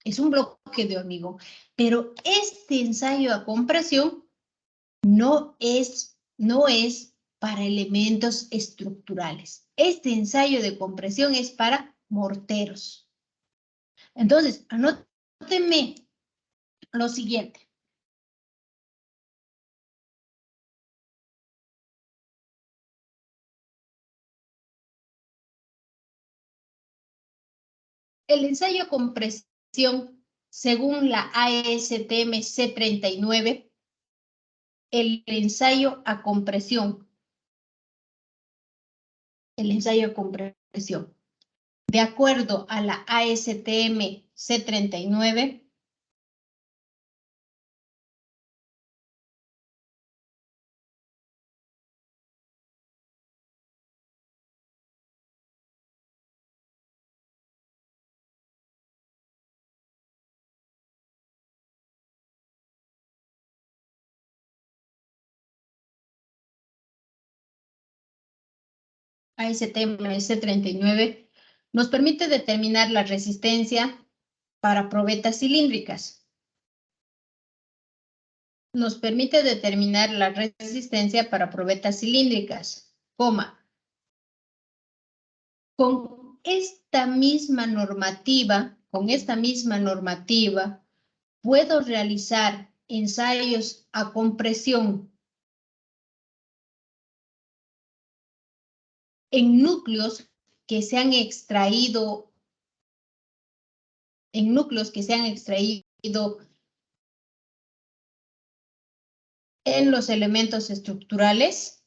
Es un bloque de hormigón. Pero este ensayo a compresión no es para elementos estructurales. Este ensayo de compresión es para morteros. Entonces, anótenme lo siguiente. El ensayo a compresión, según la ASTM C39, el ensayo a compresión, de acuerdo a la ASTM C39, ASTM C39 nos permite determinar la resistencia para probetas cilíndricas. Nos permite determinar la resistencia para probetas cilíndricas, con esta misma normativa, puedo realizar ensayos a compresión en núcleos que se han extraído, en los elementos estructurales.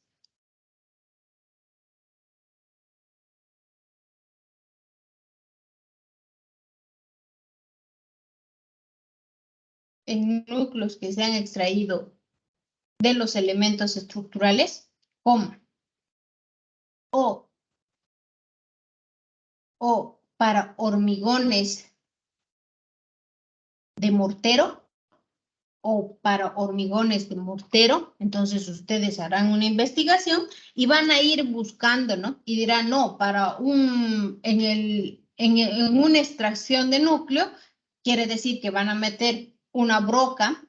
En núcleos que se han extraído de los elementos estructurales, o para hormigones de mortero, entonces ustedes harán una investigación y van a ir buscando, ¿no? Y dirán, no, en una extracción de núcleo, quiere decir que van a meter una broca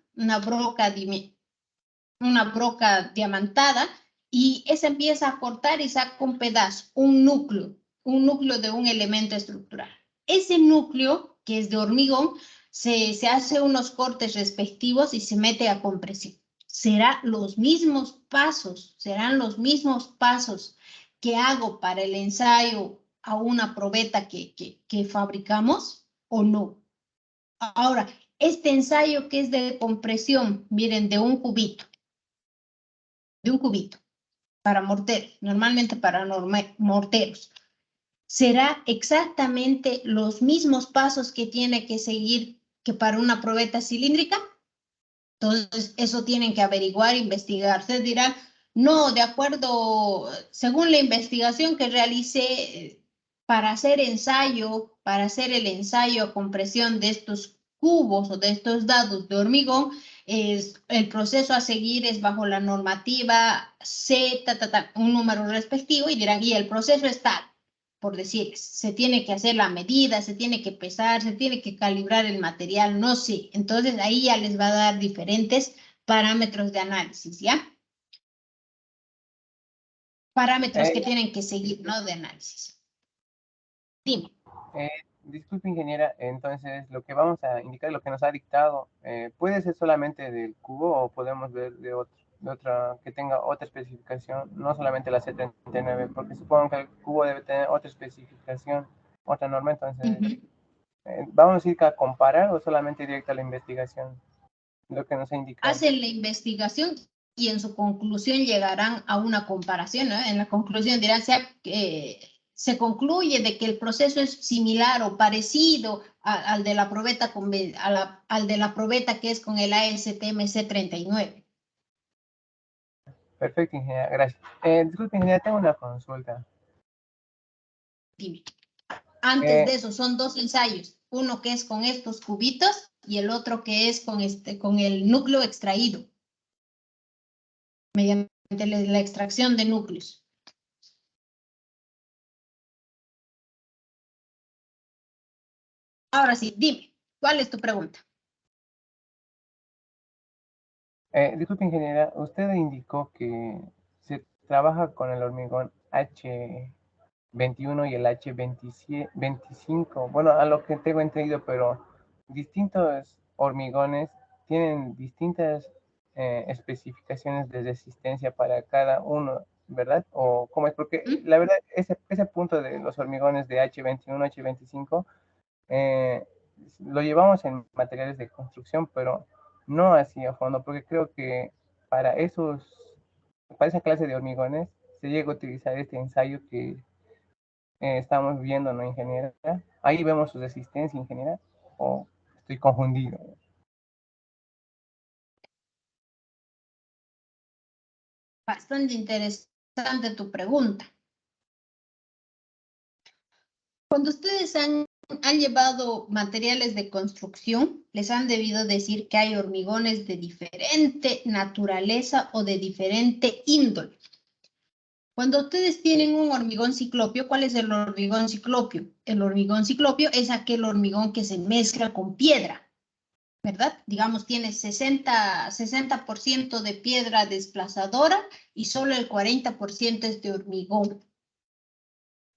diamantada, y esa empieza a cortar y saca un pedazo, un núcleo de un elemento estructural. Ese núcleo, que es de hormigón, se hace unos cortes respectivos y se mete a compresión. Serán los mismos pasos que hago para el ensayo a una probeta que fabricamos, ¿o no? Ahora, este ensayo que es de compresión, miren, de un cubito, para morteros, normalmente para morteros, será exactamente los mismos pasos que tiene que seguir que para una probeta cilíndrica. Entonces, eso tienen que averiguar, investigar. Ustedes dirán, no, de acuerdo, según la investigación que realicé para hacer el ensayo a compresión de estos cubos o de estos dados de hormigón, el proceso a seguir es bajo la normativa C, un número respectivo, y dirán, y el proceso es tal, por decirles, se tiene que hacer la medida, se tiene que pesar, se tiene que calibrar el material, no sé. Entonces ahí ya les va a dar diferentes parámetros de análisis, ¿ya? Parámetros que tienen que seguir, ¿no? De análisis. Dime. disculpe, ingeniera, entonces lo que vamos a indicar, lo que nos ha dictado, ¿puede ser solamente del cubo o podemos ver de otra que tenga otra especificación, no solamente la C39, porque supongo que el cubo debe tener otra especificación, otra norma, entonces, ¿vamos a ir a comparar o solamente directo a la investigación? Lo que nos ha indicado. Hacen la investigación y en su conclusión llegarán a una comparación, ¿no? En la conclusión dirán, se concluye de que el proceso es similar o parecido al de la probeta, al de la probeta que es con el ASTM C39. Perfecto, ingeniera, gracias. Disculpe, ingeniera, tengo una consulta. Dime. Antes de eso, son dos ensayos, uno que es con estos cubitos y el otro que es con el núcleo extraído, mediante la extracción de núcleos. Ahora sí, dime, ¿cuál es tu pregunta? Disculpe, ingeniera, usted indicó que se trabaja con el hormigón H21 y el H25. Bueno, a lo que tengo entendido, pero distintos hormigones tienen distintas especificaciones de resistencia para cada uno, ¿verdad? ¿O cómo es? Porque la verdad, ese punto de los hormigones de H21, H25, lo llevamos en materiales de construcción, pero no así a fondo, porque creo que para esa clase de hormigones se llega a utilizar este ensayo que estamos viendo, ¿no, ingeniera? Ahí vemos su resistencia, ingeniera, o estoy confundido. Bastante interesante tu pregunta. Cuando ustedes han llevado materiales de construcción, les han debido decir que hay hormigones de diferente naturaleza o de diferente índole. Cuando ustedes tienen un hormigón ciclopio, ¿cuál es el hormigón ciclopio? El hormigón ciclopio es aquel hormigón que se mezcla con piedra, ¿verdad? Digamos, tiene 60% de piedra desplazadora y solo el 40% es de hormigón.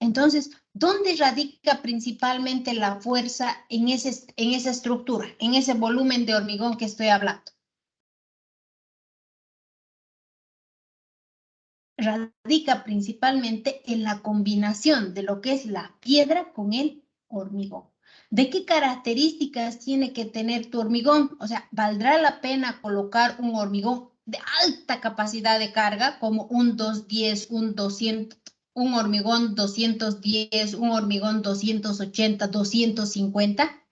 Entonces, ¿dónde radica principalmente la fuerza en esa estructura, en ese volumen de hormigón que estoy hablando? Radica principalmente en la combinación de lo que es la piedra con el hormigón. ¿De qué características tiene que tener tu hormigón? O sea, ¿valdrá la pena colocar un hormigón de alta capacidad de carga como un 210, un 200, un hormigón 210, un hormigón 280, 250?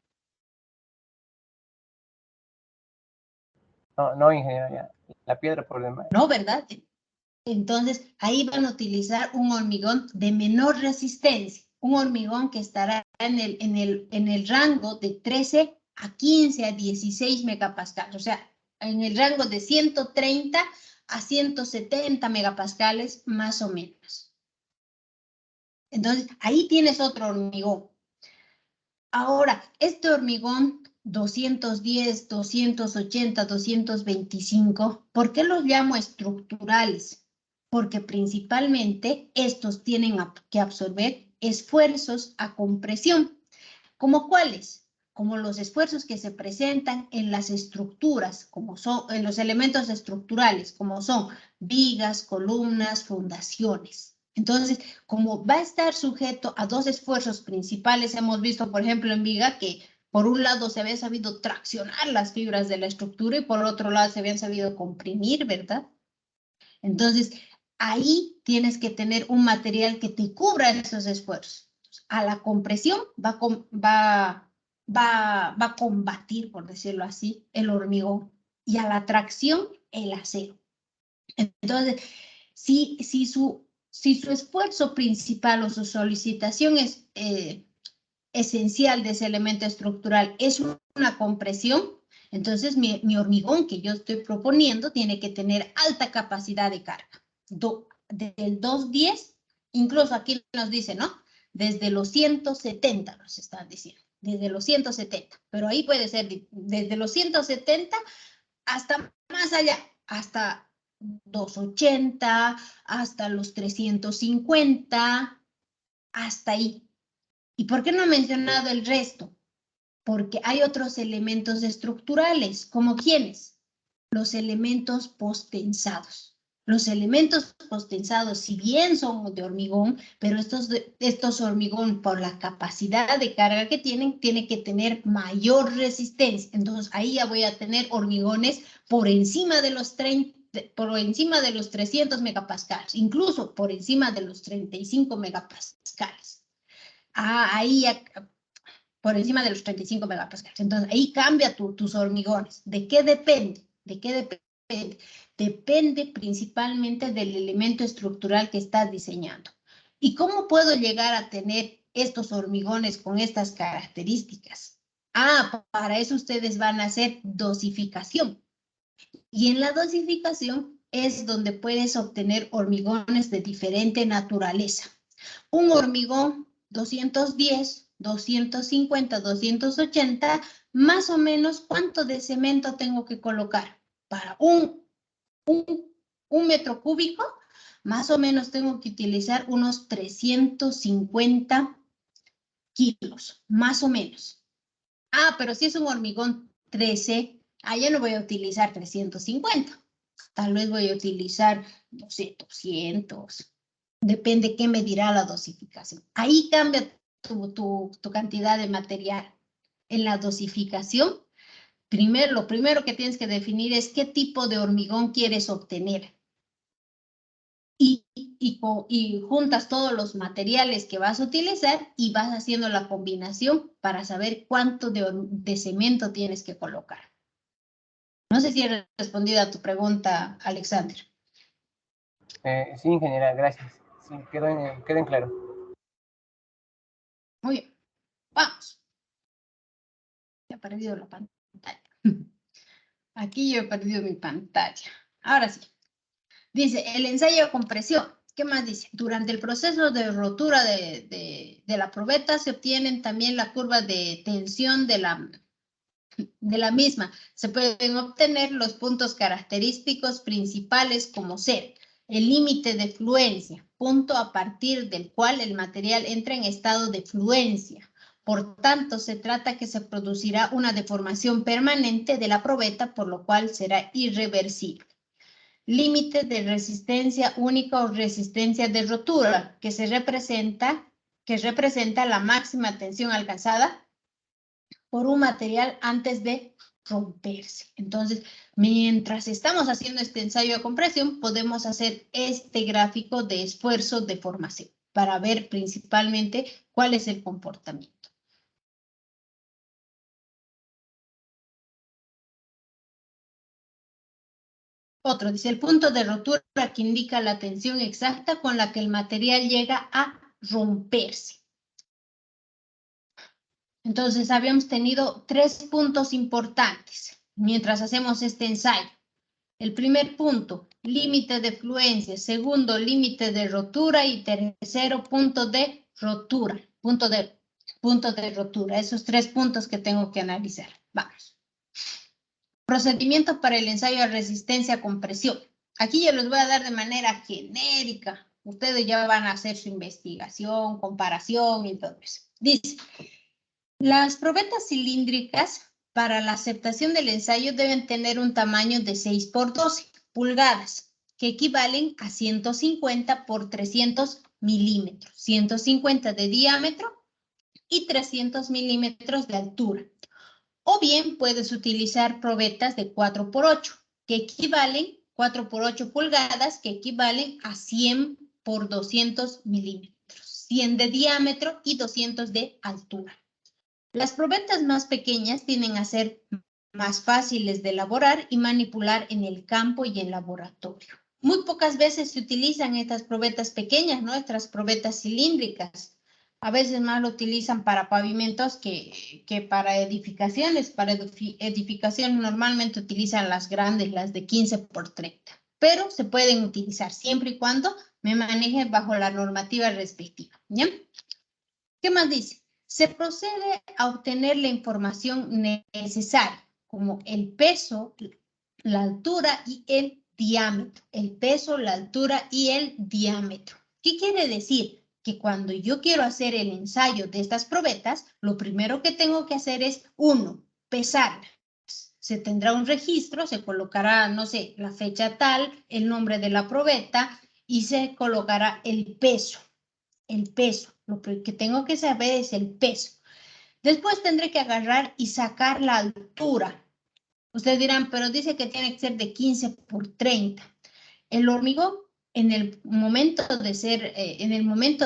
No, no, ingeniera, ya. La piedra por demás. No, ¿verdad? Entonces, ahí van a utilizar un hormigón de menor resistencia, un hormigón que estará en el rango de 13 a 15 a 16 megapascales, o sea, en el rango de 130 a 170 megapascales más o menos. Entonces, ahí tienes otro hormigón. Ahora, este hormigón 210, 280, 225, ¿por qué los llamo estructurales? Porque principalmente estos tienen que absorber esfuerzos a compresión. ¿Como cuáles? Como los esfuerzos que se presentan en las estructuras, como son en los elementos estructurales, como son vigas, columnas, fundaciones. Entonces, como va a estar sujeto a dos esfuerzos principales, hemos visto, por ejemplo, en viga que por un lado se había sabido traccionar las fibras de la estructura y por otro lado se habían sabido comprimir, ¿verdad? Entonces, ahí tienes que tener un material que te cubra esos esfuerzos. A la compresión va a combatir, por decirlo así, el hormigón y a la tracción el acero. Entonces, si su esfuerzo principal o su solicitación es esencial de ese elemento estructural es una compresión, entonces mi hormigón que yo estoy proponiendo tiene que tener alta capacidad de carga. Del 210, incluso aquí nos dice, ¿no? Desde los 170 nos están diciendo, desde los 170, pero ahí puede ser desde los 170 hasta más allá, hasta 280, hasta los 350, hasta ahí. ¿Y por qué no he mencionado el resto? Porque hay otros elementos estructurales, como ¿quiénes? Los elementos postensados. Los elementos postensados, si bien son de hormigón, pero estos hormigón, por la capacidad de carga que tienen que tener mayor resistencia. Entonces, ahí ya voy a tener hormigones por encima de los 300 megapascales, incluso por encima de los 35 megapascales. Ahí ya por encima de los 35 megapascales. Entonces, ahí cambia tus hormigones. ¿De qué depende? ¿De qué depende? Depende principalmente del elemento estructural que estás diseñando. ¿Y cómo puedo llegar a tener estos hormigones con estas características? Para eso ustedes van a hacer dosificación. Y en la dosificación es donde puedes obtener hormigones de diferente naturaleza. Un hormigón 210, 250, 280, más o menos, ¿cuánto de cemento tengo que colocar? Para un metro cúbico, más o menos tengo que utilizar unos 350 kilos, más o menos. Pero si es un hormigón 13, ya no voy a utilizar 350. Tal vez voy a utilizar, no sé, 200. Depende qué me dirá la dosificación. Ahí cambia tu cantidad de material. En la dosificación, lo primero que tienes que definir es qué tipo de hormigón quieres obtener. Y juntas todos los materiales que vas a utilizar y vas haciendo la combinación para saber cuánto de cemento tienes que colocar. No sé si he respondido a tu pregunta, Alexander. Sí, ingeniera, gracias. Sí, quedó en claro. Muy bien, vamos. Ya he perdido la pantalla. Aquí yo he perdido mi pantalla. Ahora sí. Dice, el ensayo de compresión. ¿Qué más dice? Durante el proceso de rotura de la probeta se obtienen también la curva de tensión de la misma. Se pueden obtener los puntos característicos principales como ser el límite de fluencia, punto a partir del cual el material entra en estado de fluencia. Por tanto, se trata que se producirá una deformación permanente de la probeta, por lo cual será irreversible. Límite de resistencia única o resistencia de rotura, que representa la máxima tensión alcanzada por un material antes de romperse. Entonces, mientras estamos haciendo este ensayo de compresión, podemos hacer este gráfico de esfuerzo de formación para ver principalmente cuál es el comportamiento. Otro, dice el punto de rotura que indica la tensión exacta con la que el material llega a romperse. Entonces, habíamos tenido 3 puntos importantes mientras hacemos este ensayo. El primer punto, límite de fluencia. Segundo, límite de rotura. Y tercero, punto de rotura. Punto de rotura. Esos 3 puntos que tengo que analizar. Vamos. Procedimiento para el ensayo de resistencia a compresión. Aquí yo les voy a dar de manera genérica. Ustedes ya van a hacer su investigación, comparación y todo eso. Dice, las probetas cilíndricas para la aceptación del ensayo deben tener un tamaño de 6 por 12 pulgadas, que equivalen a 150 por 300 milímetros. 150 de diámetro y 300 milímetros de altura. O bien puedes utilizar probetas de 4 por 8, que equivalen 4 por 8 pulgadas, que equivalen a 100 por 200 milímetros. 100 de diámetro y 200 de altura. Las probetas más pequeñas tienden a ser más fáciles de elaborar y manipular en el campo y en laboratorio. Muy pocas veces se utilizan estas probetas pequeñas, ¿no? Estas probetas cilíndricas. A veces más lo utilizan para pavimentos que para edificaciones. Para edificación normalmente utilizan las grandes, las de 15 por 30. Pero se pueden utilizar siempre y cuando me maneje bajo la normativa respectiva. ¿Ya? ¿Qué más dice? Se procede a obtener la información necesaria, como el peso, la altura y el diámetro. El peso, la altura y el diámetro. ¿Qué quiere decir? que cuando yo quiero hacer el ensayo de estas probetas, lo primero que tengo que hacer es, uno, pesarlas. Se tendrá un registro, se colocará, no sé, la fecha tal, el nombre de la probeta y se colocará el peso. El peso, lo que tengo que saber es el peso. Después tendré que agarrar y sacar la altura. Ustedes dirán, pero dice que tiene que ser de 15 por 30. El hormigón, en el momento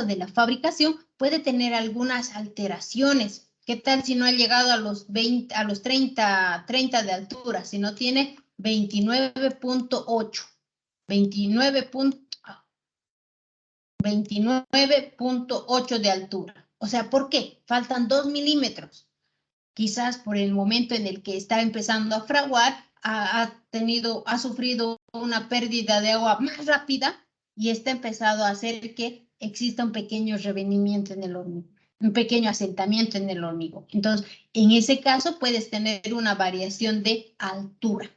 de la fabricación, puede tener algunas alteraciones. ¿Qué tal si no ha llegado a los 30 de altura? Si no tiene 29.8. 29.8 de altura. O sea, ¿por qué? Faltan 2 milímetros. Quizás por el momento en el que está empezando a fraguar, ha sufrido una pérdida de agua más rápida y está empezado a hacer que exista un pequeño revenimiento en el hormigón, un pequeño asentamiento en el hormigón. Entonces, en ese caso puedes tener una variación de altura.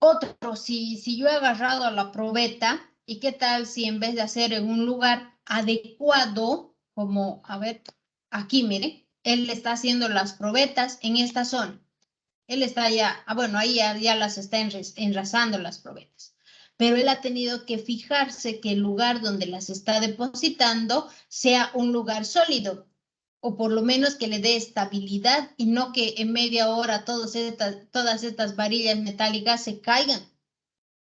Otro, si yo he agarrado a la probeta, ¿y qué tal si en vez de hacer en un lugar adecuado, como, a ver, aquí, mire, él está haciendo las probetas en esta zona? Él está ya, bueno, ahí ya las está enrasando las probetas. Pero él ha tenido que fijarse que el lugar donde las está depositando sea un lugar sólido, o por lo menos que le dé estabilidad y no que en media hora todas estas varillas metálicas se caigan.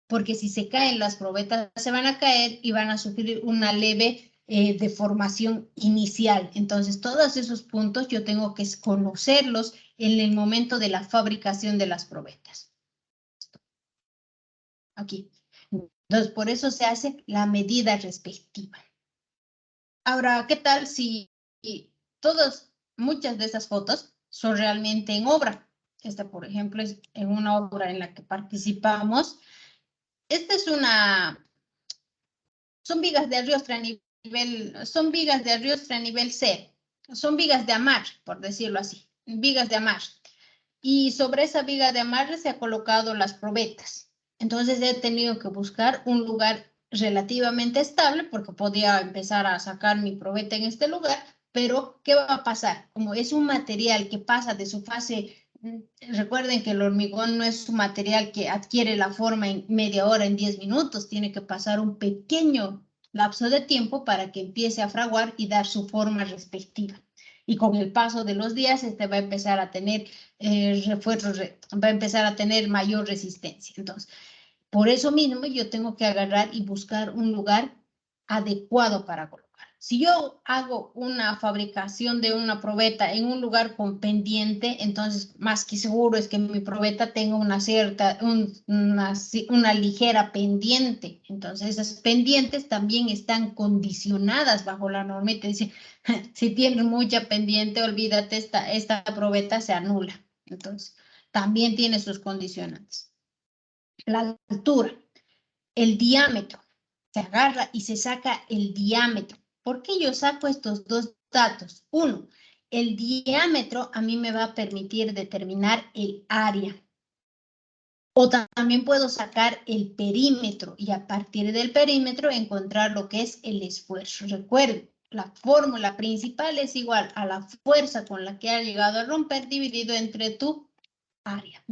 Porque si se caen las probetas se van a caer y van a sufrir una leve deformación inicial. Entonces, todos esos puntos yo tengo que conocerlos en el momento de la fabricación de las probetas. Aquí. Entonces, por eso se hace la medida respectiva. Ahora, ¿qué tal si muchas de esas fotos son realmente en obra? Esta, por ejemplo, es en una obra en la que participamos. Esta es son vigas de arriostra a nivel C. Son vigas de amarre, por decirlo así, vigas de amarre. Y sobre esa viga de amarre se ha colocado las probetas. Entonces he tenido que buscar un lugar relativamente estable porque podía empezar a sacar mi probeta en este lugar, pero ¿qué va a pasar? Como es un material que pasa de su fase. Recuerden que el hormigón no es un material que adquiere la forma en media hora, en 10 minutos. Tiene que pasar un pequeño lapso de tiempo para que empiece a fraguar y dar su forma respectiva. Y con el paso de los días, va a empezar a tener refuerzos, va a empezar a tener mayor resistencia. Entonces, por eso mismo yo tengo que agarrar y buscar un lugar adecuado para colocar. Si yo hago una fabricación de una probeta en un lugar con pendiente, entonces más que seguro es que mi probeta tenga una ligera pendiente. Entonces esas pendientes también están condicionadas bajo la norma y te dice, si tienes mucha pendiente, olvídate, esta probeta se anula. Entonces también tiene sus condicionantes. La altura, el diámetro. Se agarra y se saca el diámetro. ¿Por qué yo saco estos dos datos? Uno, el diámetro a mí me va a permitir determinar el área. O también puedo sacar el perímetro y a partir del perímetro encontrar lo que es el esfuerzo. Recuerden, la fórmula principal es igual a la fuerza con la que ha llegado a romper dividido entre tu área.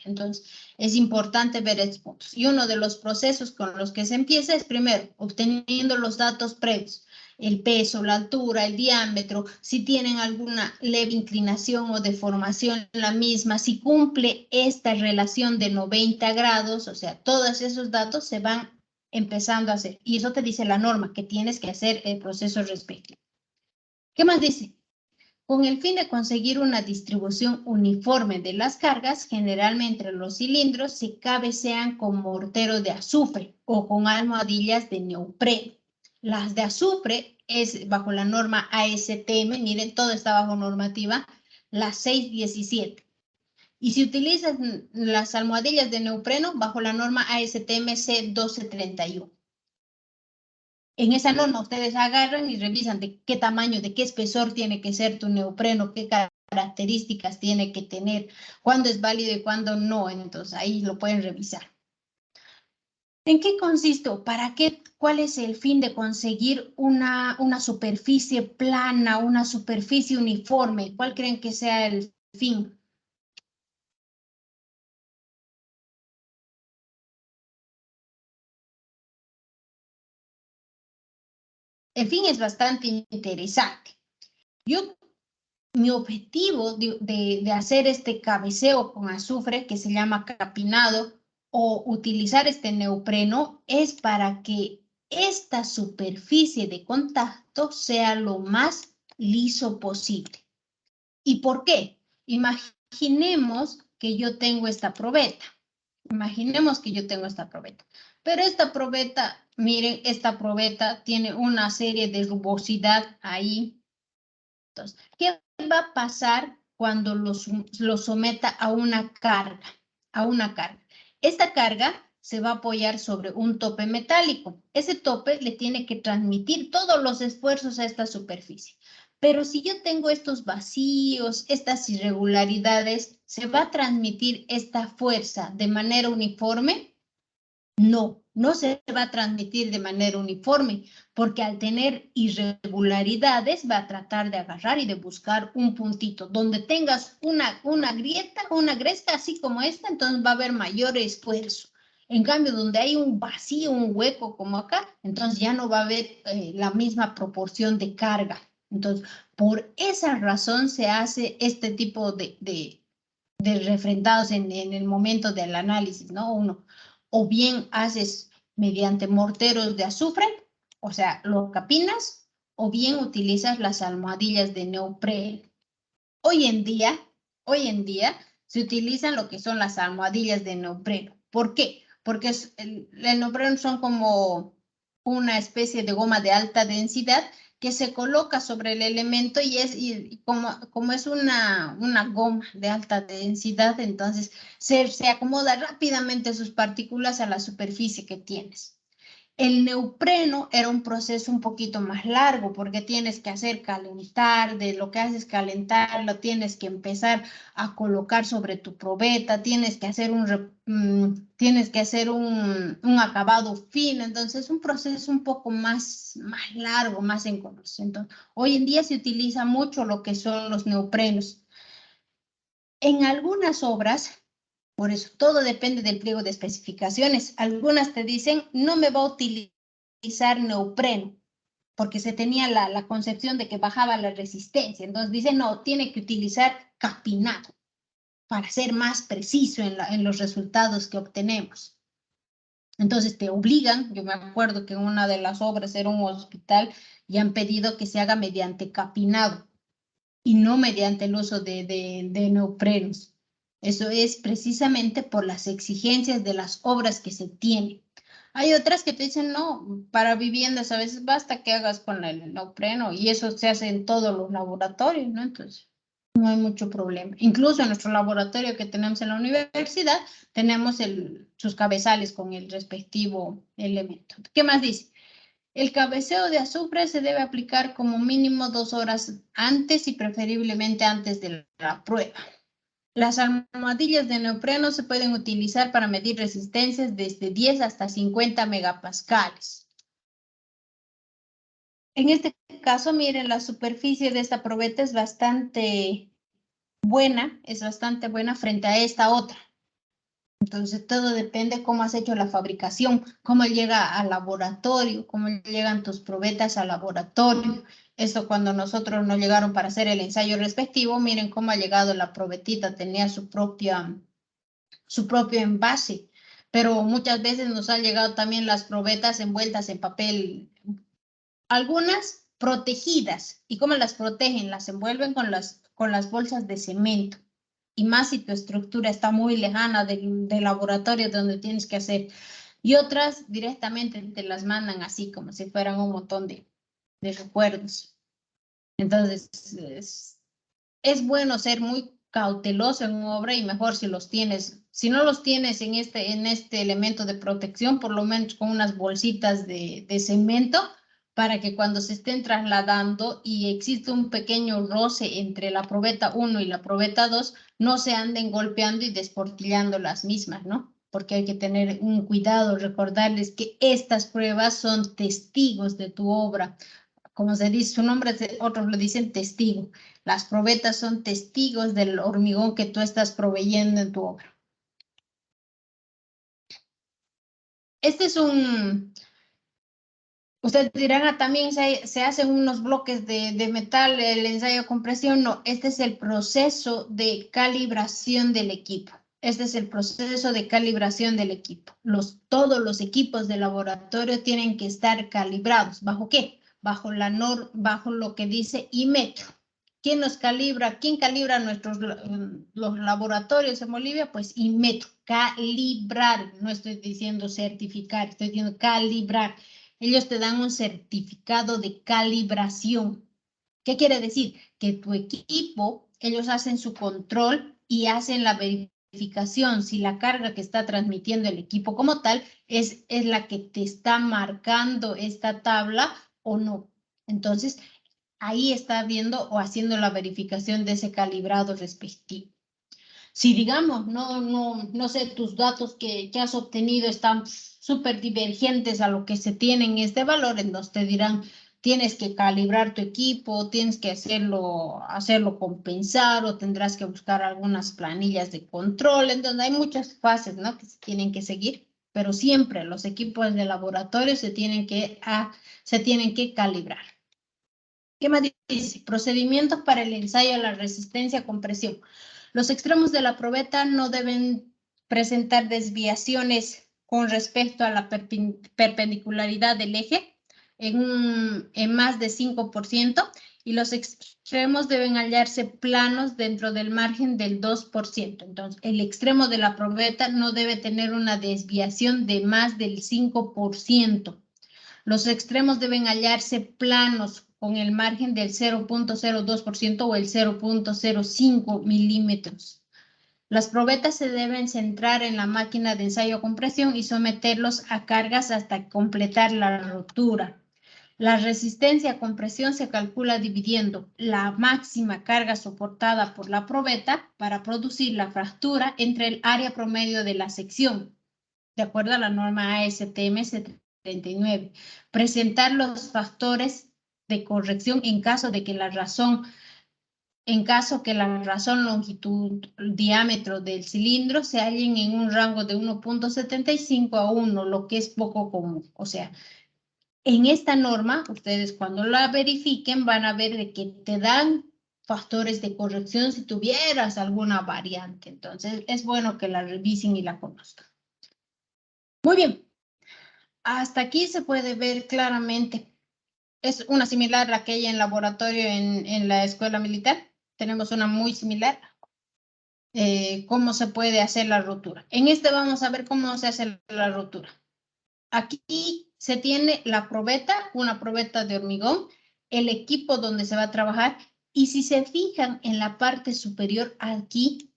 Entonces, es importante ver estos puntos. Y uno de los procesos con los que se empieza es primero obteniendo los datos previos, el peso, la altura, el diámetro, si tienen alguna leve inclinación o deformación en la misma, si cumple esta relación de 90 grados, o sea, todos esos datos se van empezando a hacer. Y eso te dice la norma, que tienes que hacer el proceso respectivo. ¿Qué más dice? Con el fin de conseguir una distribución uniforme de las cargas, generalmente los cilindros se cabecean con mortero de azufre o con almohadillas de neopreno. Las de azufre es bajo la norma ASTM, miren, todo está bajo normativa, la 617. Y si utilizan las almohadillas de neopreno, bajo la norma ASTM C1231. En esa norma ustedes agarran y revisan de qué tamaño, de qué espesor tiene que ser tu neopreno, qué características tiene que tener, cuándo es válido y cuándo no. Entonces ahí lo pueden revisar. ¿En qué consiste o para qué? ¿Cuál es el fin de conseguir una superficie plana, una superficie uniforme? ¿Cuál creen que sea el fin? El fin es bastante interesante. Mi objetivo de hacer este cabeceo con azufre, que se llama capinado, o utilizar este neopreno, es para que esta superficie de contacto sea lo más liso posible. ¿Y por qué? Imaginemos que yo tengo esta probeta. Imaginemos que yo tengo esta probeta. Pero esta probeta, miren, esta probeta tiene una serie de rugosidad ahí. Entonces, ¿qué va a pasar cuando lo someta a una carga? A una carga. Esta carga se va a apoyar sobre un tope metálico. Ese tope le tiene que transmitir todos los esfuerzos a esta superficie. Pero si yo tengo estos vacíos, estas irregularidades, ¿se va a transmitir esta fuerza de manera uniforme? No, no se va a transmitir de manera uniforme, porque al tener irregularidades va a tratar de agarrar y de buscar un puntito. Donde tengas una grieta, una cresta así como esta, entonces va a haber mayor esfuerzo. En cambio, donde hay un vacío, un hueco como acá, entonces ya no va a haber la misma proporción de carga. Entonces, por esa razón se hace este tipo de refrendados en el momento del análisis, ¿no? Uno, o bien haces mediante morteros de azufre, o sea, lo capinas, o bien utilizas las almohadillas de neopreno. Hoy en día se utilizan lo que son las almohadillas de neopreno. ¿Por qué? Porque el neopreno son como una especie de goma de alta densidad que se coloca sobre el elemento y como es una goma de alta densidad, entonces se acomoda rápidamente sus partículas a la superficie que tienes. El neopreno era un proceso un poquito más largo porque tienes que hacer calentar, de lo que haces calentar, lo tienes que empezar a colocar sobre tu probeta, tienes que hacer un acabado fino, entonces es un proceso un poco más largo, más engorroso. Entonces, hoy en día se utiliza mucho lo que son los neoprenos. En algunas obras, por eso todo depende del pliego de especificaciones. Algunas te dicen, no me va a utilizar neopreno, porque se tenía la concepción de que bajaba la resistencia. Entonces dicen, no, tiene que utilizar capinado para ser más preciso en los resultados que obtenemos. Entonces te obligan, yo me acuerdo que en una de las obras era un hospital y han pedido que se haga mediante capinado y no mediante el uso de neoprenos. Eso es precisamente por las exigencias de las obras que se tienen. Hay otras que te dicen, no, para viviendas a veces basta que hagas con el neopreno y eso se hace en todos los laboratorios, ¿no? Entonces, no hay mucho problema. Incluso en nuestro laboratorio que tenemos en la universidad, tenemos sus cabezales con el respectivo elemento. ¿Qué más dice? El cabeceo de azufre se debe aplicar como mínimo 2 horas antes y preferiblemente antes de la prueba. Las almohadillas de neopreno se pueden utilizar para medir resistencias desde 10 hasta 50 megapascales. En este caso, miren, la superficie de esta probeta es bastante buena frente a esta otra. Entonces, todo depende cómo has hecho la fabricación, cómo llega al laboratorio, cómo llegan tus probetas al laboratorio. Eso cuando nosotros nos llegaron para hacer el ensayo respectivo, miren cómo ha llegado la probetita, tenía su propio envase, pero muchas veces nos han llegado también las probetas envueltas en papel, algunas protegidas. ¿Y cómo las protegen? Las envuelven con las bolsas de cemento. Y más si tu estructura está muy lejana del laboratorio donde tienes que hacer. Y otras directamente te las mandan así, como si fueran un montón de recuerdos. Entonces, es bueno ser muy cauteloso en una obra y mejor si los tienes. Si no los tienes en este elemento de protección, por lo menos con unas bolsitas de cemento, para que cuando se estén trasladando y existe un pequeño roce entre la probeta 1 y la probeta 2, no se anden golpeando y desportillando las mismas, ¿no? porque hay que tener un cuidado, recordarles que estas pruebas son testigos de tu obra. Como se dice, su nombre, otros lo dicen testigo. Las probetas son testigos del hormigón que tú estás proveyendo en tu obra. Este es ustedes dirán, también se hacen unos bloques de metal, el ensayo de compresión. No, este es el proceso de calibración del equipo. Este es el proceso de calibración del equipo. Todos los equipos de laboratorio tienen que estar calibrados. ¿Bajo qué? Bajo lo que dice Inmetro. ¿Quién nos calibra? ¿Quién calibra los laboratorios en Bolivia? Pues Inmetro. Calibrar. No estoy diciendo certificar, estoy diciendo calibrar. Ellos te dan un certificado de calibración. ¿Qué quiere decir? Que tu equipo, ellos hacen su control y hacen la verificación si la carga que está transmitiendo el equipo como tal es la que te está marcando esta tabla o no. Entonces, ahí está viendo o haciendo la verificación de ese calibrado respectivo. Si digamos, no sé, tus datos que has obtenido están súper divergentes a lo que se tiene en este valor, entonces te dirán, tienes que calibrar tu equipo, tienes que hacerlo compensar o tendrás que buscar algunas planillas de control, en donde hay muchas fases, ¿no?, que se tienen que seguir, pero siempre los equipos de laboratorio se tienen que calibrar. ¿Qué más dice? Procedimientos para el ensayo a la resistencia a compresión. Los extremos de la probeta no deben presentar desviaciones con respecto a la perpendicularidad del eje en más de 5%, y los extremos deben hallarse planos dentro del margen del 2%. Entonces, el extremo de la probeta no debe tener una desviación de más del 5%. Los extremos deben hallarse planos con el margen del 0.02% o el 0.05 milímetros. Las probetas se deben centrar en la máquina de ensayo a compresión y someterlos a cargas hasta completar la rotura. La resistencia a compresión se calcula dividiendo la máxima carga soportada por la probeta para producir la fractura entre el área promedio de la sección, de acuerdo a la norma ASTM 39. Presentar los factores de corrección en caso que la razón, longitud, diámetro del cilindro se hallen en un rango de 1.75 a 1, lo que es poco común. O sea, en esta norma, ustedes cuando la verifiquen van a ver de que te dan factores de corrección si tuvieras alguna variante. Entonces, es bueno que la revisen y la conozcan. Muy bien. Hasta aquí se puede ver claramente. Es una similar a la que hay en laboratorio en la escuela militar. Tenemos una muy similar. Cómo se puede hacer la rotura. En este vamos a ver cómo se hace la rotura. Aquí se tiene la probeta, una probeta de hormigón, el equipo donde se va a trabajar, y si se fijan en la parte superior aquí,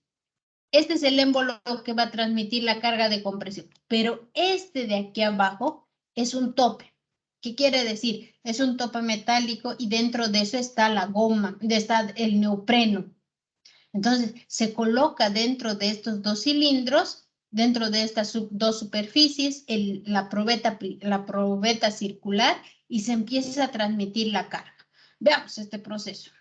este es el émbolo que va a transmitir la carga de compresión, pero este de aquí abajo es un tope. ¿Qué quiere decir? Es un tope metálico y dentro de eso está la goma, está el neopreno. Entonces, se coloca dentro de estos dos cilindros, dentro de estas dos superficies, la probeta circular, y se empieza a transmitir la carga. Veamos este proceso.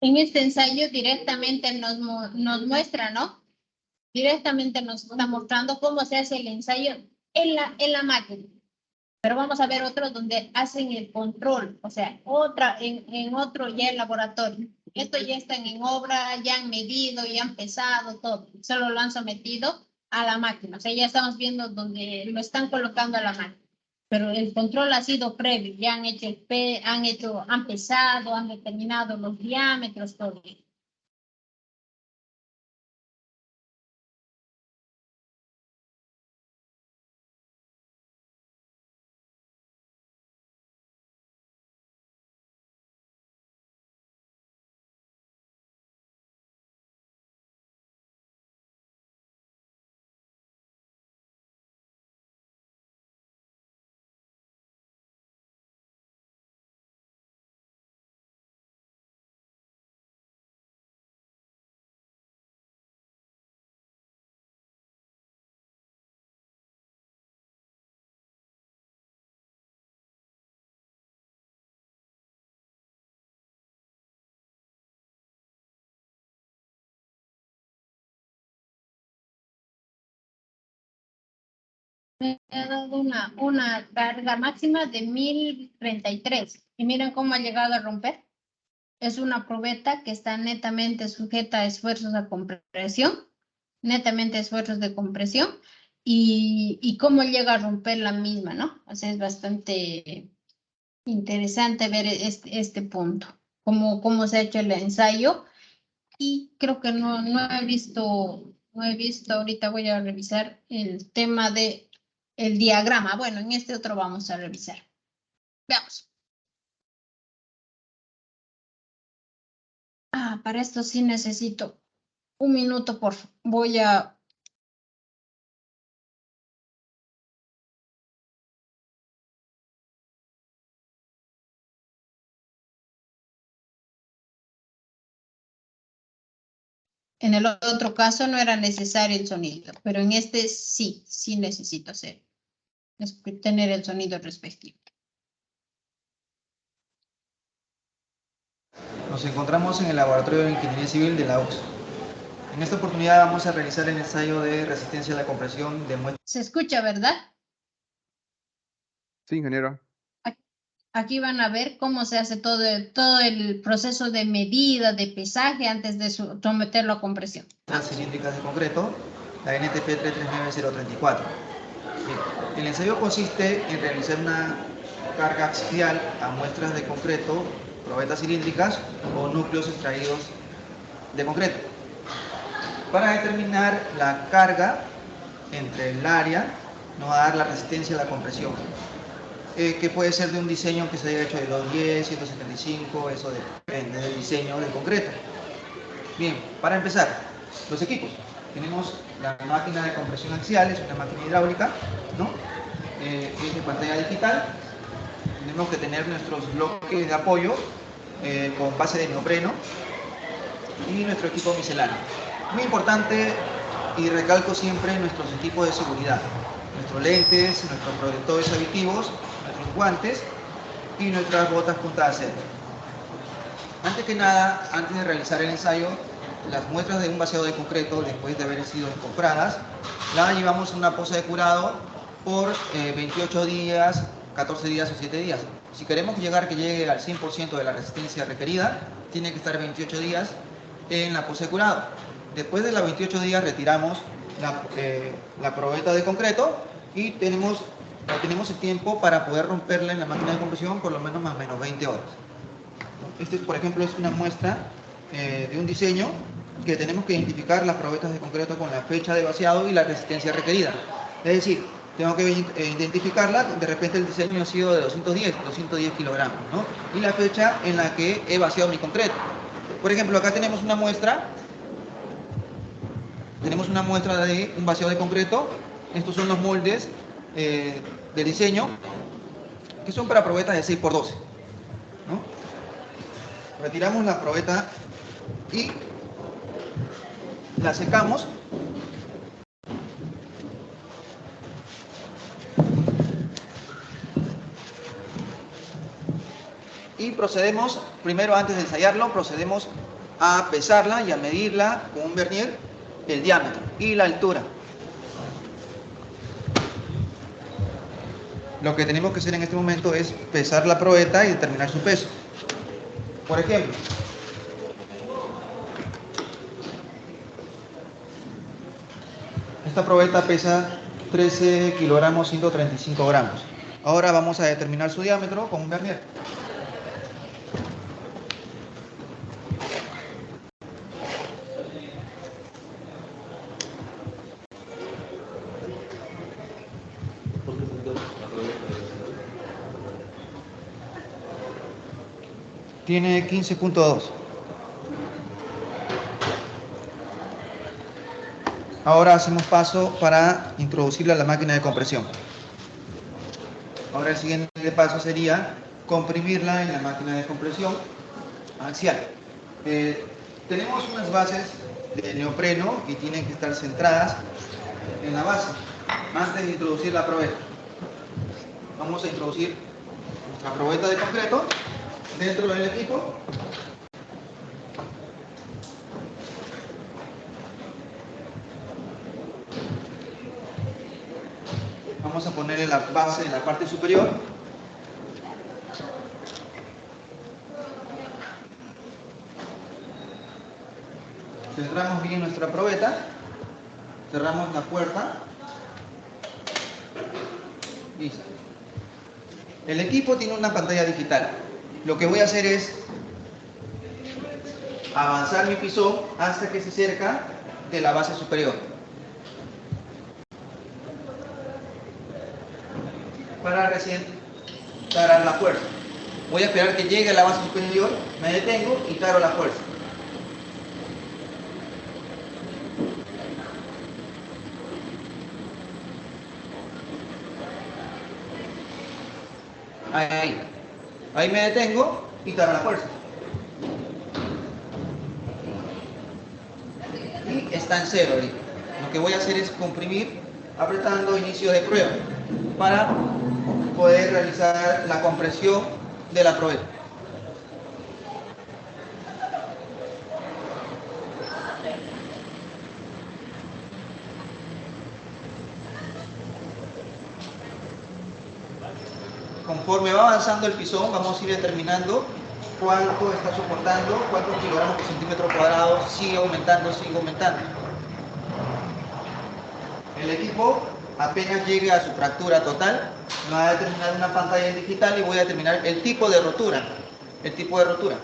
En este ensayo directamente nos muestra, ¿no? Directamente nos está mostrando cómo se hace el ensayo en la máquina. Pero vamos a ver otros donde hacen el control, o sea, en otro ya el laboratorio. Esto ya están en obra, ya han medido, ya han pesado, todo. Solo lo han sometido a la máquina. O sea, ya estamos viendo donde lo están colocando a la máquina. Pero el control ha sido previo, ya han pesado, han determinado los diámetros, todo. Me ha dado una carga máxima de 1033. Y miren cómo ha llegado a romper. Es una probeta que está netamente sujeta a esfuerzos de compresión, netamente esfuerzos de compresión, y cómo llega a romper la misma, ¿no? O sea, es bastante interesante ver este punto, cómo se ha hecho el ensayo, y creo que no he visto, ahorita voy a revisar el tema de el diagrama. Bueno, en este otro vamos a revisar. Veamos. Para esto sí necesito un minuto, por favor. Voy a... En el otro caso no era necesario el sonido, pero en este sí necesito tener el sonido respectivo. Nos encontramos en el Laboratorio de Ingeniería Civil de la UCS. En esta oportunidad vamos a realizar el ensayo de resistencia a la compresión de muestras. ¿Se escucha, verdad? Sí, ingeniero. Aquí van a ver cómo se hace todo el proceso de medida, de pesaje antes de someterlo a compresión. Cilíndricas de concreto, la NTP 339034. El ensayo consiste en realizar una carga axial a muestras de concreto, probetas cilíndricas o núcleos extraídos de concreto, para determinar la carga entre el área, nos va a dar la resistencia a la compresión, que puede ser de un diseño que se haya hecho de 210, 175, eso depende del diseño del concreto. Bien, para empezar, los equipos. Tenemos la máquina de compresión axial, es una máquina hidráulica, ¿no? Es de pantalla digital. Tenemos que tener nuestros bloques de apoyo con base de neopreno y nuestro equipo misceláneo. Muy importante, y recalco siempre, nuestros equipos de seguridad, nuestros lentes, nuestros protectores auditivos, nuestros guantes y nuestras botas punta de acero. Antes que nada, antes de realizar el ensayo, las muestras de un vaciado de concreto, después de haber sido compradas, las llevamos a una poza de curado por 28 días, 14 días o 7 días. Si queremos que llegue al 100% de la resistencia requerida, tiene que estar 28 días en la poza de curado. Después de los 28 días retiramos la probeta de concreto y tenemos el tiempo para poder romperla en la máquina de compresión por lo menos más o menos 20 horas. Este, por ejemplo, es una muestra de un diseño que tenemos que identificar las probetas de concreto con la fecha de vaciado y la resistencia requerida. Es decir, tengo que identificarla, de repente el diseño ha sido de 210 kilogramos, ¿no? Y la fecha en la que he vaciado mi concreto. Por ejemplo, acá tenemos una muestra de un vaciado de concreto. Estos son los moldes de diseño, que son para probetas de 6x12, ¿no? Retiramos la probeta y la secamos. Y procedemos, primero antes de ensayarlo, procedemos a pesarla y a medirla con un vernier, el diámetro y la altura. Lo que tenemos que hacer en este momento es pesar la probeta y determinar su peso. Por ejemplo, esta probeta pesa 13 kilogramos 135 gramos. Ahora vamos a determinar su diámetro con un vernier. Tiene 15.2. Ahora hacemos paso para introducirla a la máquina de compresión. Ahora el siguiente paso sería comprimirla en la máquina de compresión axial. Tenemos unas bases de neopreno que tienen que estar centradas en la base antes de introducir la probeta. Vamos a introducir la probeta de concreto dentro del equipo. Vamos a ponerle la base en la parte superior. Cerramos bien nuestra probeta. Cerramos la puerta. Listo. El equipo tiene una pantalla digital. Lo que voy a hacer es avanzar mi pisón hasta que se acerca de la base superior. Para recién tarar la fuerza. Voy a esperar que llegue a la base superior, me detengo y taro la fuerza. Ahí me detengo y taro la fuerza. Y está en cero ahorita. Lo que voy a hacer es comprimir apretando inicio de prueba para poder realizar la compresión de la probeta. Conforme va avanzando el pisón, vamos a ir determinando cuánto está soportando, cuántos kilogramos por centímetro cuadrado, sigue aumentando, sigue aumentando. El equipo apenas llegue a su fractura total, me va a determinar una pantalla digital y voy a determinar el tipo de rotura. El tipo de rotura.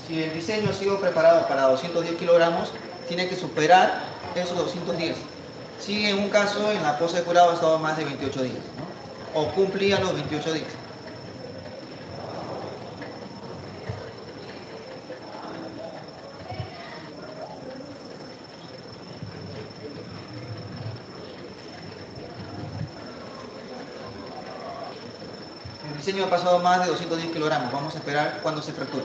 Si el diseño ha sido preparado para 210 kilogramos, tiene que superar esos 210. Si en un caso en la pose de curado ha estado más de 28 días, ¿no? O cumplía los 28 días. El diseño ha pasado más de 210 kilogramos. Vamos a esperar cuando se fracture.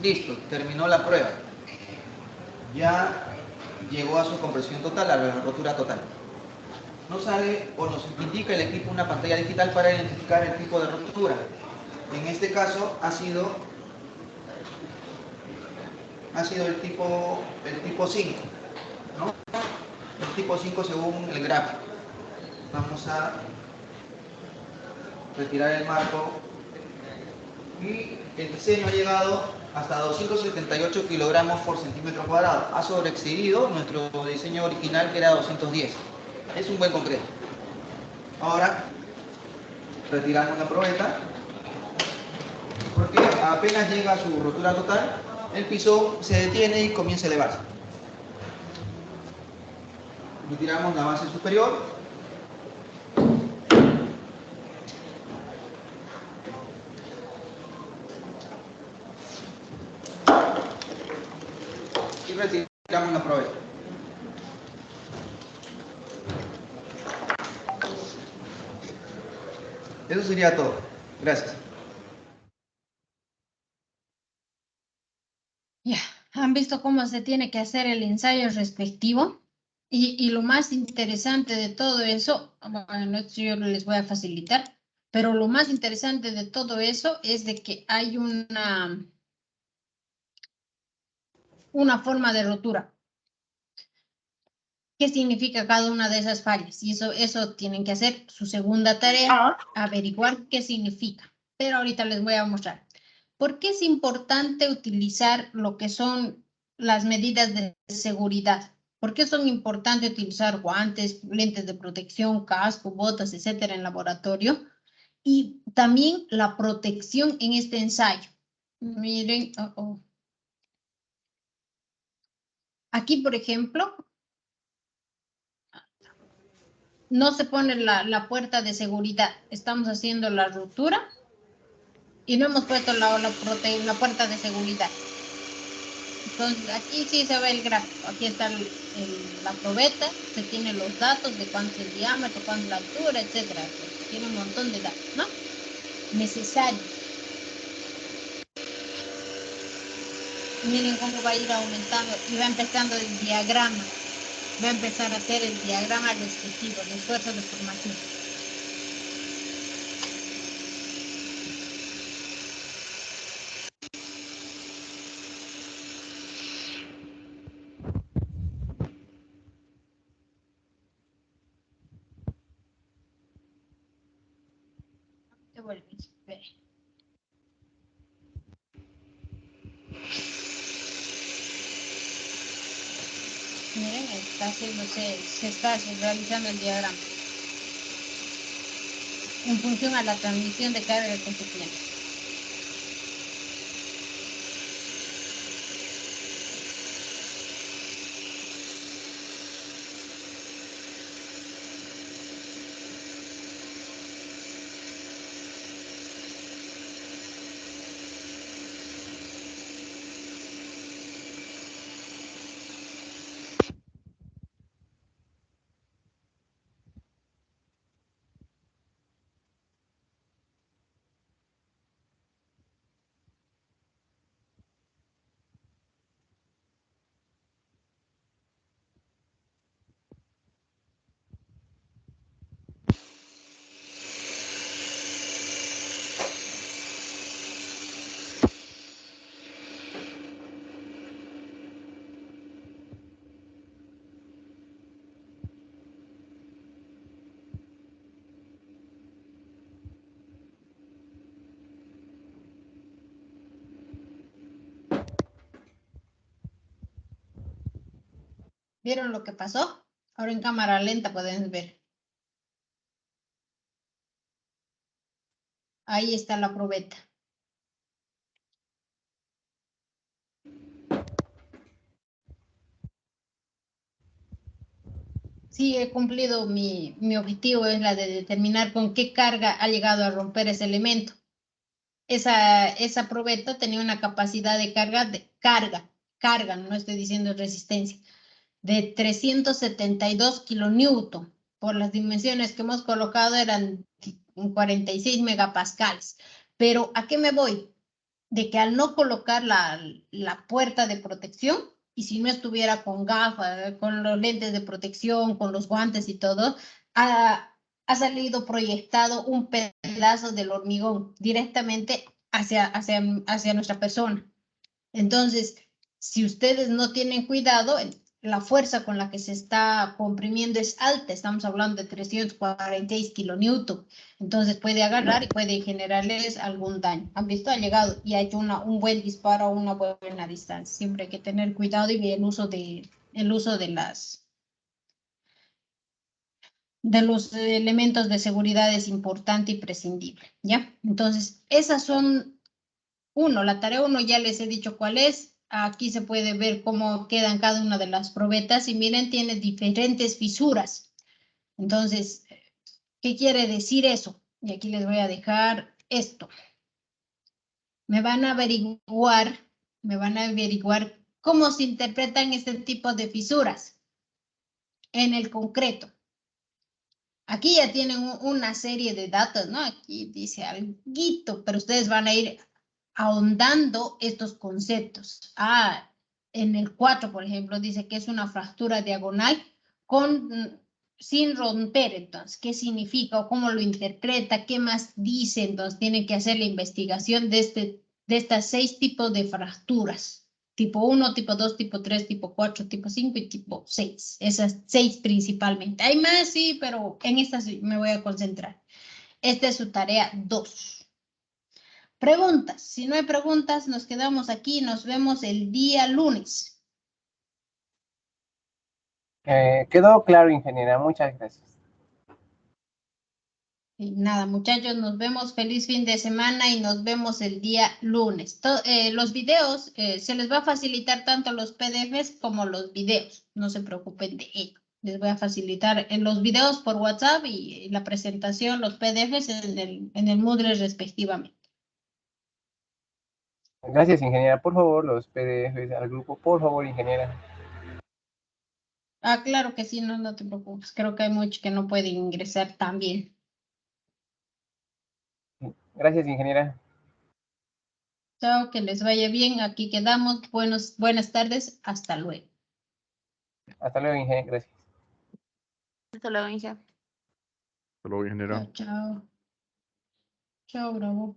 Listo, terminó la prueba. Ya llegó a su compresión total, a la rotura total. Nos sale o nos indica el equipo una pantalla digital para identificar el tipo de rotura. En este caso ha sido el tipo 5, ¿no? El tipo 5 según el gráfico. Vamos a retirar el marco y el diseño ha llegado hasta 278 kilogramos por centímetro cuadrado. Ha sobreexcedido nuestro diseño original que era 210. Es un buen concreto. Ahora retiramos la probeta porque apenas llega a su rotura total, el piso se detiene y comienza a elevarse. Retiramos la base superior. Y retiramos la probeta. Eso sería todo. Gracias. Ya, han visto cómo se tiene que hacer el ensayo respectivo. Y lo más interesante de todo eso, bueno, esto yo les voy a facilitar, pero lo más interesante de todo eso es de que hay una forma de rotura. ¿Qué significa cada una de esas fallas? Y eso tienen que hacer su segunda tarea, averiguar qué significa. Pero ahorita les voy a mostrar. ¿Por qué es importante utilizar lo que son las medidas de seguridad? ¿Por qué son importantes utilizar guantes, lentes de protección, casco, botas, etcétera, en laboratorio? Y también la protección en este ensayo. Miren, aquí, por ejemplo, no se pone la puerta de seguridad. Estamos haciendo la ruptura y no hemos puesto la puerta de seguridad. Entonces, aquí sí se ve el gráfico. Aquí está la probeta, se tienen los datos de cuánto es el diámetro, cuánto es la altura, etcétera. Tiene un montón de datos, ¿no? Necesarios. Miren cómo va a ir aumentando y va empezando el diagrama. Va a empezar a hacer el diagrama respectivo, el esfuerzo de formación. Te vuelves. Ve. Miren, se está realizando el diagrama en función a la transmisión de carga que se tiene. ¿Vieron lo que pasó? Ahora en cámara lenta pueden ver. Ahí está la probeta. Sí, he cumplido mi objetivo, es la de determinar con qué carga ha llegado a romper ese elemento. Esa probeta tenía una capacidad de carga, no estoy diciendo resistencia, de 372 kilonewton. Por las dimensiones que hemos colocado eran 46 megapascales. Pero ¿a qué me voy? De que al no colocar la puerta de protección, y si no estuviera con gafas, con los lentes de protección, con los guantes y todo, ha salido proyectado un pedazo del hormigón directamente hacia nuestra persona. Entonces, si ustedes no tienen cuidado, la fuerza con la que se está comprimiendo es alta, estamos hablando de 346 kilonewton, entonces puede agarrar y puede generarles algún daño. ¿Han visto? Ha llegado y ha hecho un buen disparo a una buena distancia. Siempre hay que tener cuidado y el uso de los elementos de seguridad es importante y prescindible, ¿ya? Entonces, esas son la tarea 1 ya les he dicho cuál es. Aquí se puede ver cómo quedan cada una de las probetas y miren, tiene diferentes fisuras. Entonces, ¿qué quiere decir eso? Y aquí les voy a dejar esto. Me van a averiguar cómo se interpretan este tipo de fisuras en el concreto. Aquí ya tienen una serie de datos, ¿no? Aquí dice alguito, pero ustedes van a ir ahondando estos conceptos. En el 4, por ejemplo, dice que es una fractura diagonal sin romper. Entonces, ¿qué significa o cómo lo interpreta? ¿Qué más dice? Entonces, tienen que hacer la investigación de estas 6 tipos de fracturas. Tipo 1, tipo 2, tipo 3, tipo 4, tipo 5 y tipo 6. Esas 6 principalmente. Hay más, sí, pero en estas me voy a concentrar. Esta es su tarea 2. Preguntas. Si no hay preguntas, nos quedamos aquí. Nos vemos el día lunes. Quedó claro, ingeniera. Muchas gracias. Y nada, muchachos, nos vemos. Feliz fin de semana y nos vemos el día lunes. Los videos se les va a facilitar tanto los PDFs como los videos. No se preocupen de ello. Les voy a facilitar los videos por WhatsApp y la presentación, los PDFs en el Moodle respectivamente. Gracias, ingeniera. Por favor, los PDFs al grupo. Por favor, ingeniera. Claro que sí, no te preocupes. Creo que hay muchos que no pueden ingresar también. Gracias, ingeniera. Chao, que les vaya bien. Aquí quedamos. Buenas tardes. Hasta luego. Hasta luego, ingeniera. Gracias. Hasta luego, Inge. Hasta luego, ingeniero. Chao, chao. Chao, bravo.